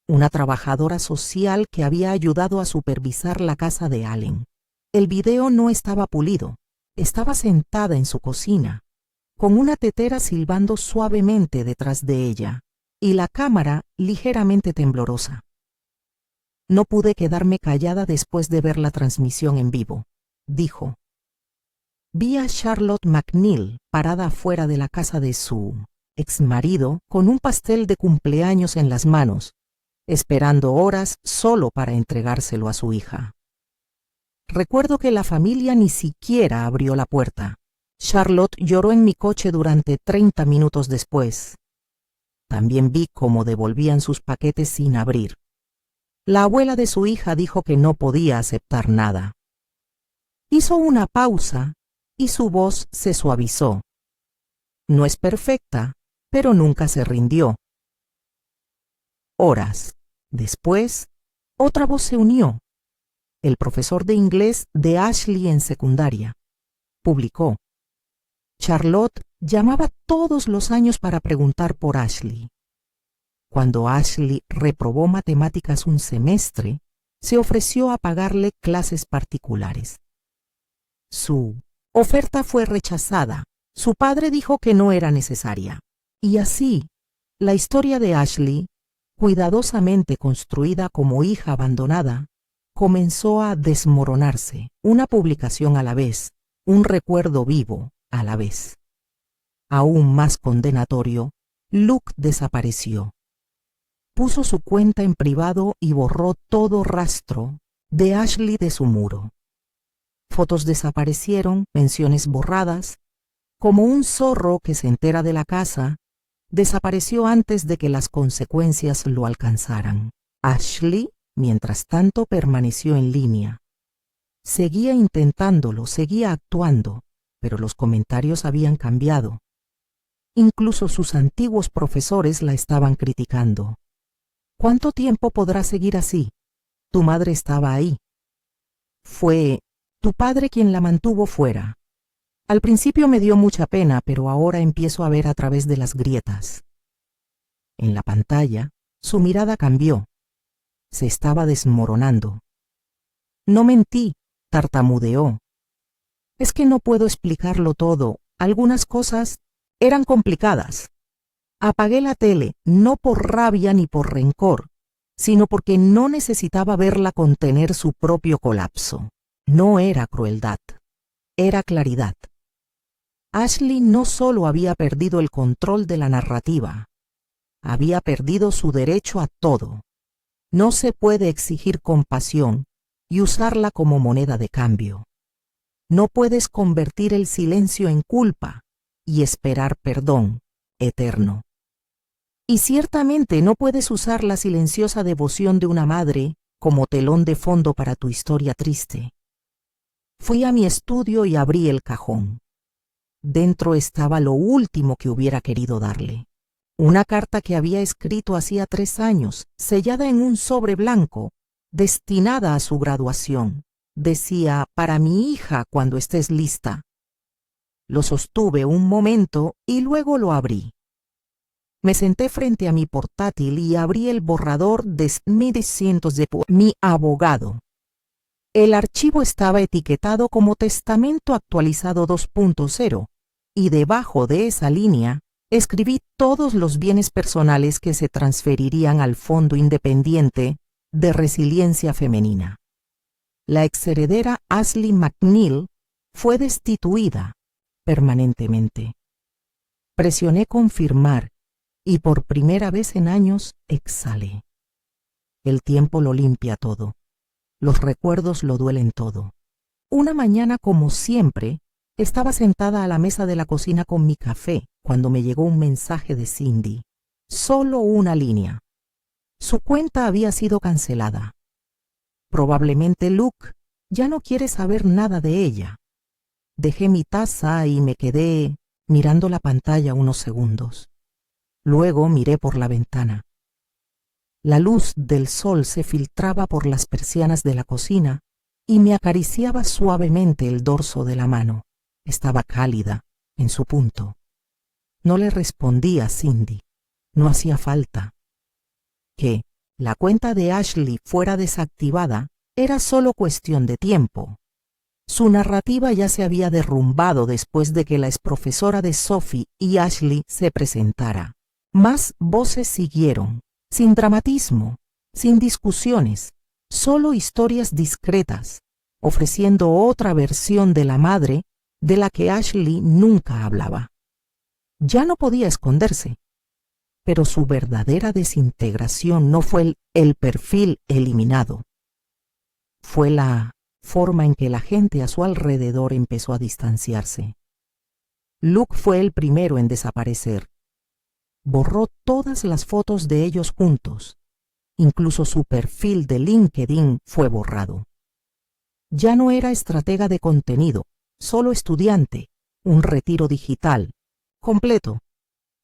una trabajadora social que había ayudado a supervisar la casa de Allen. El video no estaba pulido. Estaba sentada en su cocina, con una tetera silbando suavemente detrás de ella, y la cámara ligeramente temblorosa. No pude quedarme callada después de ver la transmisión en vivo, dijo. Vi a Charlotte McNeil parada afuera de la casa de su exmarido con un pastel de cumpleaños en las manos, esperando horas solo para entregárselo a su hija. Recuerdo que la familia ni siquiera abrió la puerta. Charlotte lloró en mi coche durante 30 minutos después. También vi cómo devolvían sus paquetes sin abrir. La abuela de su hija dijo que no podía aceptar nada. Hizo una pausa y su voz se suavizó. No es perfecta, pero nunca se rindió. Horas después, otra voz se unió. El profesor de inglés de Ashley en secundaria. Publicó: Charlotte llamaba todos los años para preguntar por Ashley. Cuando Ashley reprobó matemáticas un semestre, se ofreció a pagarle clases particulares. Su oferta fue rechazada. Su padre dijo que no era necesaria. Y así, la historia de Ashley, cuidadosamente construida como hija abandonada, comenzó a desmoronarse, una publicación a la vez, un recuerdo vivo a la vez. Aún más condenatorio, Luke desapareció. Puso su cuenta en privado y borró todo rastro de Ashley de su muro. Fotos desaparecieron, menciones borradas. Como un zorro que se entera de la caza, desapareció antes de que las consecuencias lo alcanzaran. Ashley, mientras tanto, permaneció en línea. Seguía intentándolo, seguía actuando, pero los comentarios habían cambiado. Incluso sus antiguos profesores la estaban criticando. ¿Cuánto tiempo podrá seguir así? Tu madre estaba ahí. Fue tu padre quien la mantuvo fuera. Al principio me dio mucha pena, pero ahora empiezo a ver a través de las grietas. En la pantalla, su mirada cambió. Se estaba desmoronando. No mentí, tartamudeó. Es que no puedo explicarlo todo. Algunas cosas eran complicadas. Apagué la tele, no por rabia ni por rencor, sino porque no necesitaba verla contener su propio colapso. No era crueldad, era claridad. Ashley no solo había perdido el control de la narrativa, había perdido su derecho a todo. No se puede exigir compasión y usarla como moneda de cambio. No puedes convertir el silencio en culpa y esperar perdón eterno. Y ciertamente no puedes usar la silenciosa devoción de una madre como telón de fondo para tu historia triste. Fui a mi estudio y abrí el cajón. Dentro estaba lo último que hubiera querido darle. Una carta que había escrito hacía 3 años, sellada en un sobre blanco, destinada a su graduación. Decía: para mi hija cuando estés lista. Lo sostuve un momento y luego lo abrí. Me senté frente a mi portátil y abrí el borrador de cientos de mi abogado. El archivo estaba etiquetado como Testamento Actualizado 2.0 y debajo de esa línea escribí todos los bienes personales que se transferirían al Fondo Independiente de Resiliencia Femenina. La exheredera Ashley McNeil fue destituida permanentemente. Presioné confirmar y por primera vez en años exhalé. El tiempo lo limpia todo. Los recuerdos lo duelen todo. Una mañana, como siempre, estaba sentada a la mesa de la cocina con mi café cuando me llegó un mensaje de Cindy. Solo una línea. Su cuenta había sido cancelada. Probablemente Luke ya no quiere saber nada de ella. Dejé mi taza y me quedé mirando la pantalla unos segundos. Luego miré por la ventana. La luz del sol se filtraba por las persianas de la cocina y me acariciaba suavemente el dorso de la mano. Estaba cálida, en su punto. No le respondí a Cindy. No hacía falta. Que la cuenta de Ashley fuera desactivada era solo cuestión de tiempo. Su narrativa ya se había derrumbado después de que la exprofesora de Sophie y Ashley se presentara. Más voces siguieron, sin dramatismo, sin discusiones, solo historias discretas, ofreciendo otra versión de la madre de la que Ashley nunca hablaba. Ya no podía esconderse. Pero su verdadera desintegración no fue el perfil eliminado. Fue la forma en que la gente a su alrededor empezó a distanciarse. Luke fue el primero en desaparecer. Borró todas las fotos de ellos juntos. Incluso su perfil de LinkedIn fue borrado. Ya no era estratega de contenido, solo estudiante, un retiro digital, completo.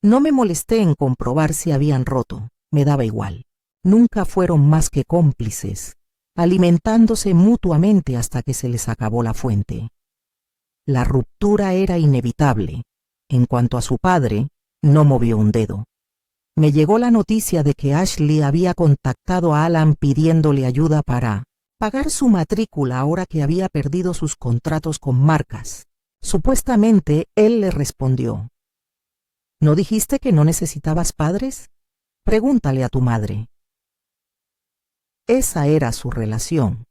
No me molesté en comprobar si habían roto, me daba igual. Nunca fueron más que cómplices, alimentándose mutuamente hasta que se les acabó la fuente. La ruptura era inevitable. En cuanto a su padre, no movió un dedo. Me llegó la noticia de que Ashley había contactado a Alan pidiéndole ayuda para pagar su matrícula ahora que había perdido sus contratos con marcas. Supuestamente, él le respondió: ¿No dijiste que no necesitabas padres? Pregúntale a tu madre. Esa era su relación.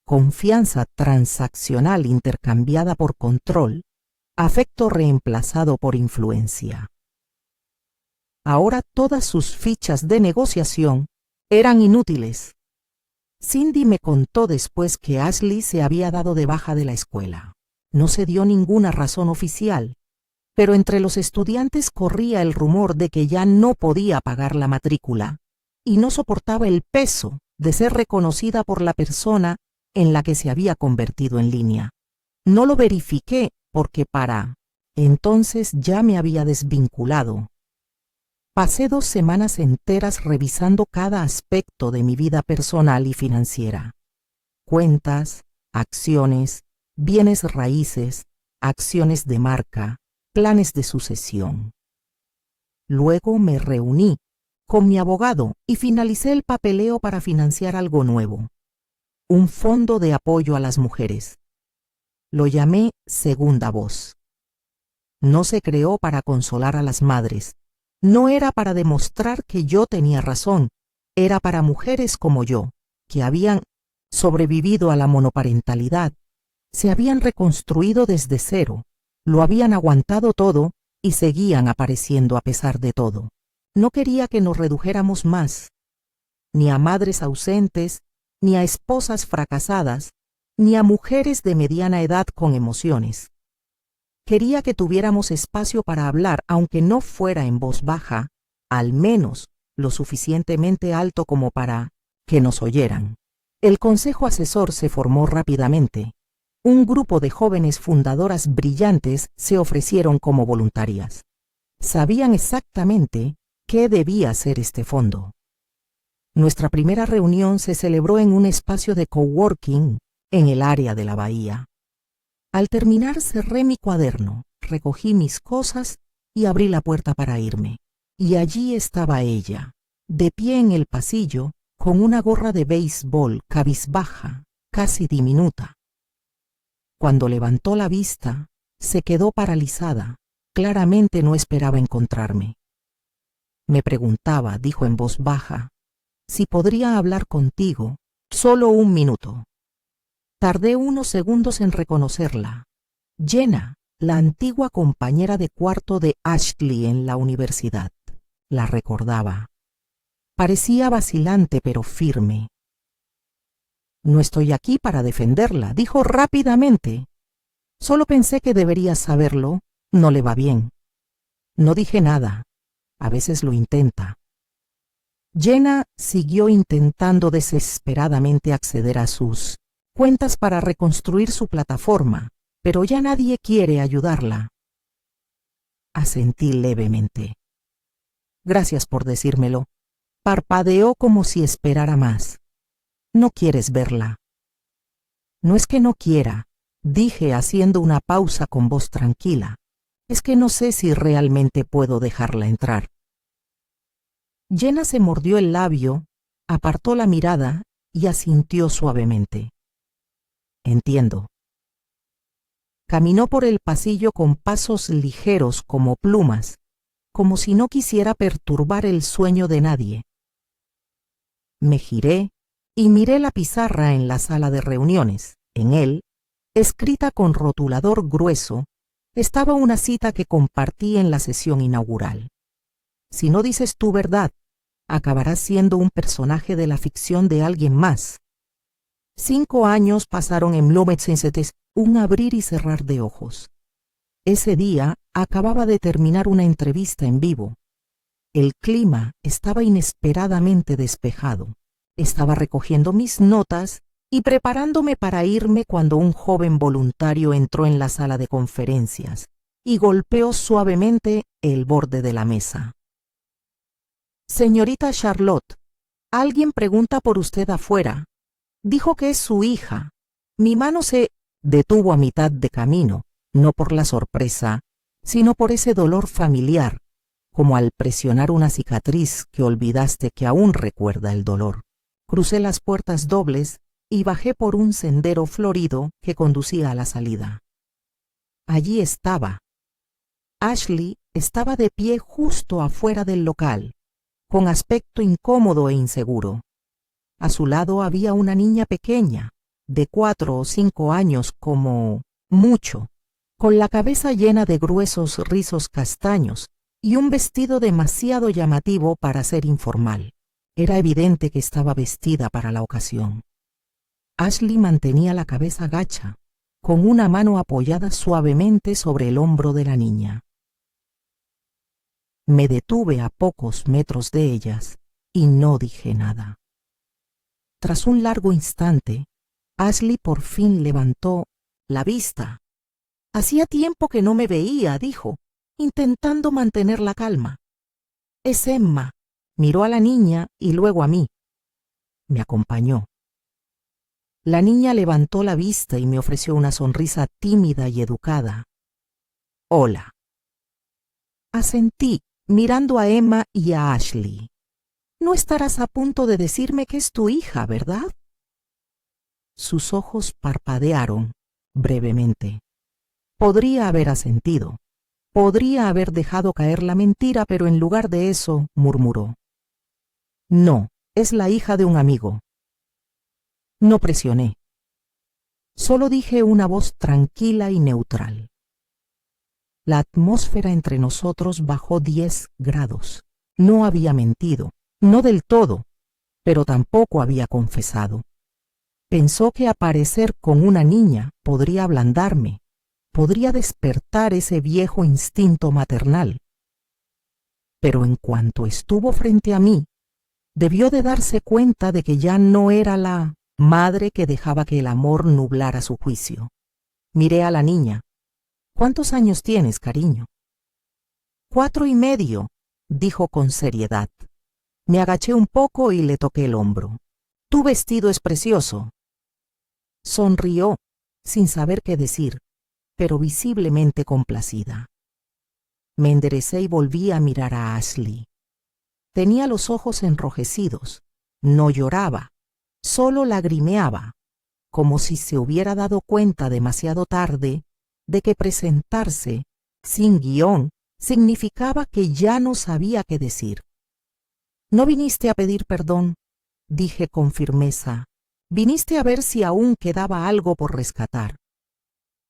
Confianza transaccional intercambiada por control, afecto reemplazado por influencia. Ahora todas sus fichas de negociación eran inútiles. Cindy me contó después que Ashley se había dado de baja de la escuela. No se dio ninguna razón oficial, pero entre los estudiantes corría el rumor de que ya no podía pagar la matrícula y no soportaba el peso de ser reconocida por la persona en la que se había convertido en línea. No lo verifiqué porque para entonces ya me había desvinculado. Pasé 2 semanas enteras revisando cada aspecto de mi vida personal y financiera. Cuentas, acciones, bienes raíces, acciones de marca, planes de sucesión. Luego me reuní con mi abogado y finalicé el papeleo para financiar algo nuevo. Un fondo de apoyo a las mujeres. Lo llamé Segunda Voz. No se creó para consolar a las madres. No era para demostrar que yo tenía razón. Era para mujeres como yo, que habían sobrevivido a la monoparentalidad, se habían reconstruido desde cero, lo habían aguantado todo y seguían apareciendo a pesar de todo. No quería que nos redujéramos más, ni a madres ausentes, ni a esposas fracasadas, ni a mujeres de mediana edad con emociones. Quería que tuviéramos espacio para hablar, aunque no fuera en voz baja, al menos lo suficientemente alto como para que nos oyeran. El consejo asesor se formó rápidamente. Un grupo de jóvenes fundadoras brillantes se ofrecieron como voluntarias. Sabían exactamente qué debía ser este fondo. Nuestra primera reunión se celebró en un espacio de coworking en el área de la bahía. Al terminar cerré mi cuaderno, recogí mis cosas y abrí la puerta para irme. Y allí estaba ella, de pie en el pasillo, con una gorra de béisbol cabizbaja, casi diminuta. Cuando levantó la vista, se quedó paralizada. Claramente no esperaba encontrarme. Me preguntaba, dijo en voz baja, si podría hablar contigo, solo 1 minuto. Tardé unos segundos en reconocerla. Jenna, la antigua compañera de cuarto de Ashley en la universidad. La recordaba. Parecía vacilante pero firme. No estoy aquí para defenderla, dijo rápidamente. Solo pensé que deberías saberlo, no le va bien. No dije nada. A veces lo intenta. Jenna siguió intentando desesperadamente acceder a sus cuentas para reconstruir su plataforma, pero ya nadie quiere ayudarla. Asentí levemente. Gracias por decírmelo. Parpadeó como si esperara más. No quieres verla. No es que no quiera, dije haciendo una pausa con voz tranquila. Es que no sé si realmente puedo dejarla entrar. Jenna se mordió el labio, apartó la mirada y asintió suavemente. Entiendo. Caminó por el pasillo con pasos ligeros como plumas, como si no quisiera perturbar el sueño de nadie. Me giré y miré la pizarra en la sala de reuniones. En él, escrita con rotulador grueso, estaba una cita que compartí en la sesión inaugural. Si no dices tu verdad, acabarás siendo un personaje de la ficción de alguien más. 5 años pasaron en Blometsensetes, un abrir y cerrar de ojos. Ese día acababa de terminar una entrevista en vivo. El clima estaba inesperadamente despejado. Estaba recogiendo mis notas y preparándome para irme cuando un joven voluntario entró en la sala de conferencias y golpeó suavemente el borde de la mesa. Señorita Charlotte, alguien pregunta por usted afuera. Dijo que es su hija. Mi mano se detuvo a mitad de camino, no por la sorpresa, sino por ese dolor familiar, como al presionar una cicatriz que olvidaste que aún recuerda el dolor. Crucé las puertas dobles y bajé por un sendero florido que conducía a la salida. Allí estaba. Ashley estaba de pie justo afuera del local, con aspecto incómodo e inseguro. A su lado había una niña pequeña, de 4 o 5 años como mucho, con la cabeza llena de gruesos rizos castaños y un vestido demasiado llamativo para ser informal. Era evidente que estaba vestida para la ocasión. Ashley mantenía la cabeza gacha, con una mano apoyada suavemente sobre el hombro de la niña. Me detuve a pocos metros de ellas y no dije nada. Tras un largo instante, Ashley por fin levantó la vista. Hacía tiempo que no me veía, dijo, intentando mantener la calma. Es Emma. Miró a la niña y luego a mí. Me acompañó. La niña levantó la vista y me ofreció una sonrisa tímida y educada. Hola. Asentí, mirando a Emma y a Ashley. No estarás a punto de decirme que es tu hija, ¿verdad? Sus ojos parpadearon brevemente. Podría haber asentido. Podría haber dejado caer la mentira, pero en lugar de eso, murmuró. No, es la hija de un amigo. No presioné. Solo dije una voz tranquila y neutral. La atmósfera entre nosotros bajó 10 grados. No había mentido, no del todo, pero tampoco había confesado. Pensó que aparecer con una niña podría ablandarme, podría despertar ese viejo instinto maternal. Pero en cuanto estuvo frente a mí, debió de darse cuenta de que ya no era la madre que dejaba que el amor nublara su juicio. Miré a la niña. ¿Cuántos años tienes, cariño? 4 y medio, dijo con seriedad. Me agaché un poco y le toqué el hombro. Tu vestido es precioso. Sonrió, sin saber qué decir, pero visiblemente complacida. Me enderecé y volví a mirar a Ashley. Tenía los ojos enrojecidos, no lloraba, solo lagrimeaba, como si se hubiera dado cuenta demasiado tarde de que presentarse, sin guión, significaba que ya no sabía qué decir. «¿No viniste a pedir perdón?», dije con firmeza. «Viniste a ver si aún quedaba algo por rescatar».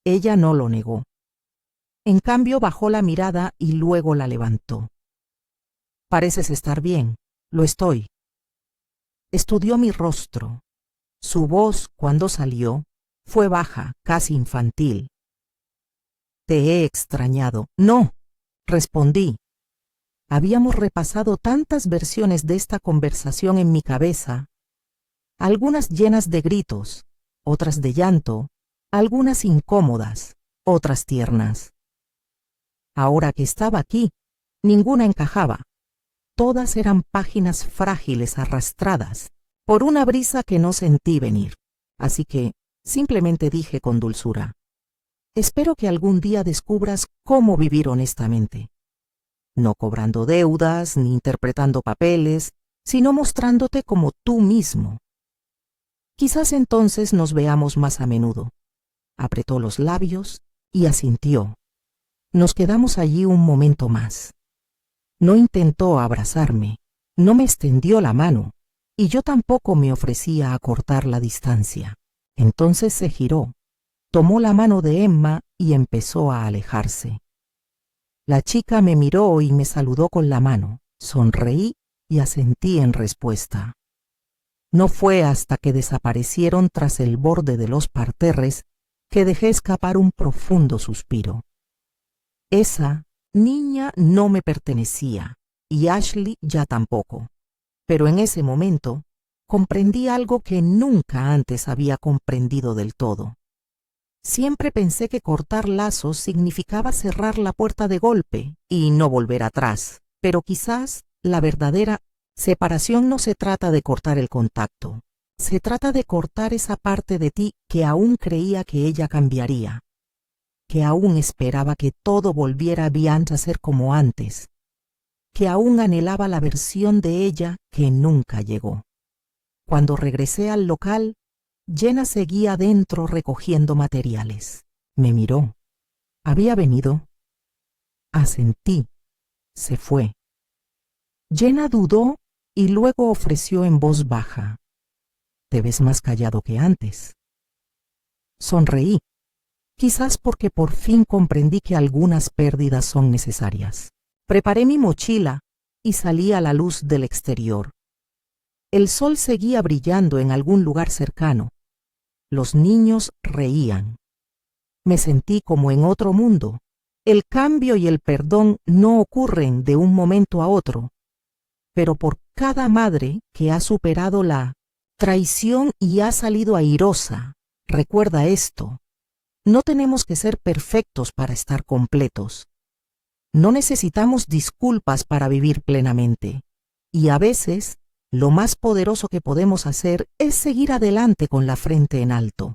Ella no lo negó. En cambio bajó la mirada y luego la levantó. «Pareces estar bien». «Lo estoy». Estudió mi rostro. Su voz, cuando salió, fue baja, casi infantil. «Te he extrañado». «No», respondí. Habíamos repasado tantas versiones de esta conversación en mi cabeza, algunas llenas de gritos, otras de llanto, algunas incómodas, otras tiernas. Ahora que estaba aquí, ninguna encajaba. Todas eran páginas frágiles arrastradas por una brisa que no sentí venir. Así que simplemente dije con dulzura: «Espero que algún día descubras cómo vivir honestamente. No cobrando deudas ni interpretando papeles, sino mostrándote como tú mismo. Quizás entonces nos veamos más a menudo». Apretó los labios y asintió. Nos quedamos allí un momento más. No intentó abrazarme, no me extendió la mano, y yo tampoco me ofrecía a cortar la distancia. Entonces se giró, tomó la mano de Emma y empezó a alejarse. La chica me miró y me saludó con la mano. Sonreí y asentí en respuesta. No fue hasta que desaparecieron tras el borde de los parterres que dejé escapar un profundo suspiro. Esa niña no me pertenecía y Ashley ya tampoco. Pero en ese momento comprendí algo que nunca antes había comprendido del todo. Siempre pensé que cortar lazos significaba cerrar la puerta de golpe y no volver atrás, pero quizás la verdadera separación no se trata de cortar el contacto. Se trata de cortar esa parte de ti que aún creía que ella cambiaría, que aún esperaba que todo volviera bien a ser como antes, que aún anhelaba la versión de ella que nunca llegó. Cuando regresé al local, Jenna seguía dentro recogiendo materiales. Me miró. ¿Había venido? Asentí. Se fue. Jenna dudó y luego ofreció en voz baja: «Te ves más callado que antes». Sonreí, quizás porque por fin comprendí que algunas pérdidas son necesarias. Preparé mi mochila y salí a la luz del exterior. El sol seguía brillando en algún lugar cercano. Los niños reían. Me sentí como en otro mundo. El cambio y el perdón no ocurren de un momento a otro, pero por cada madre que ha superado la traición y ha salido airosa, recuerda esto: no tenemos que ser perfectos para estar completos. No necesitamos disculpas para vivir plenamente. Y a veces, lo más poderoso que podemos hacer es seguir adelante con la frente en alto.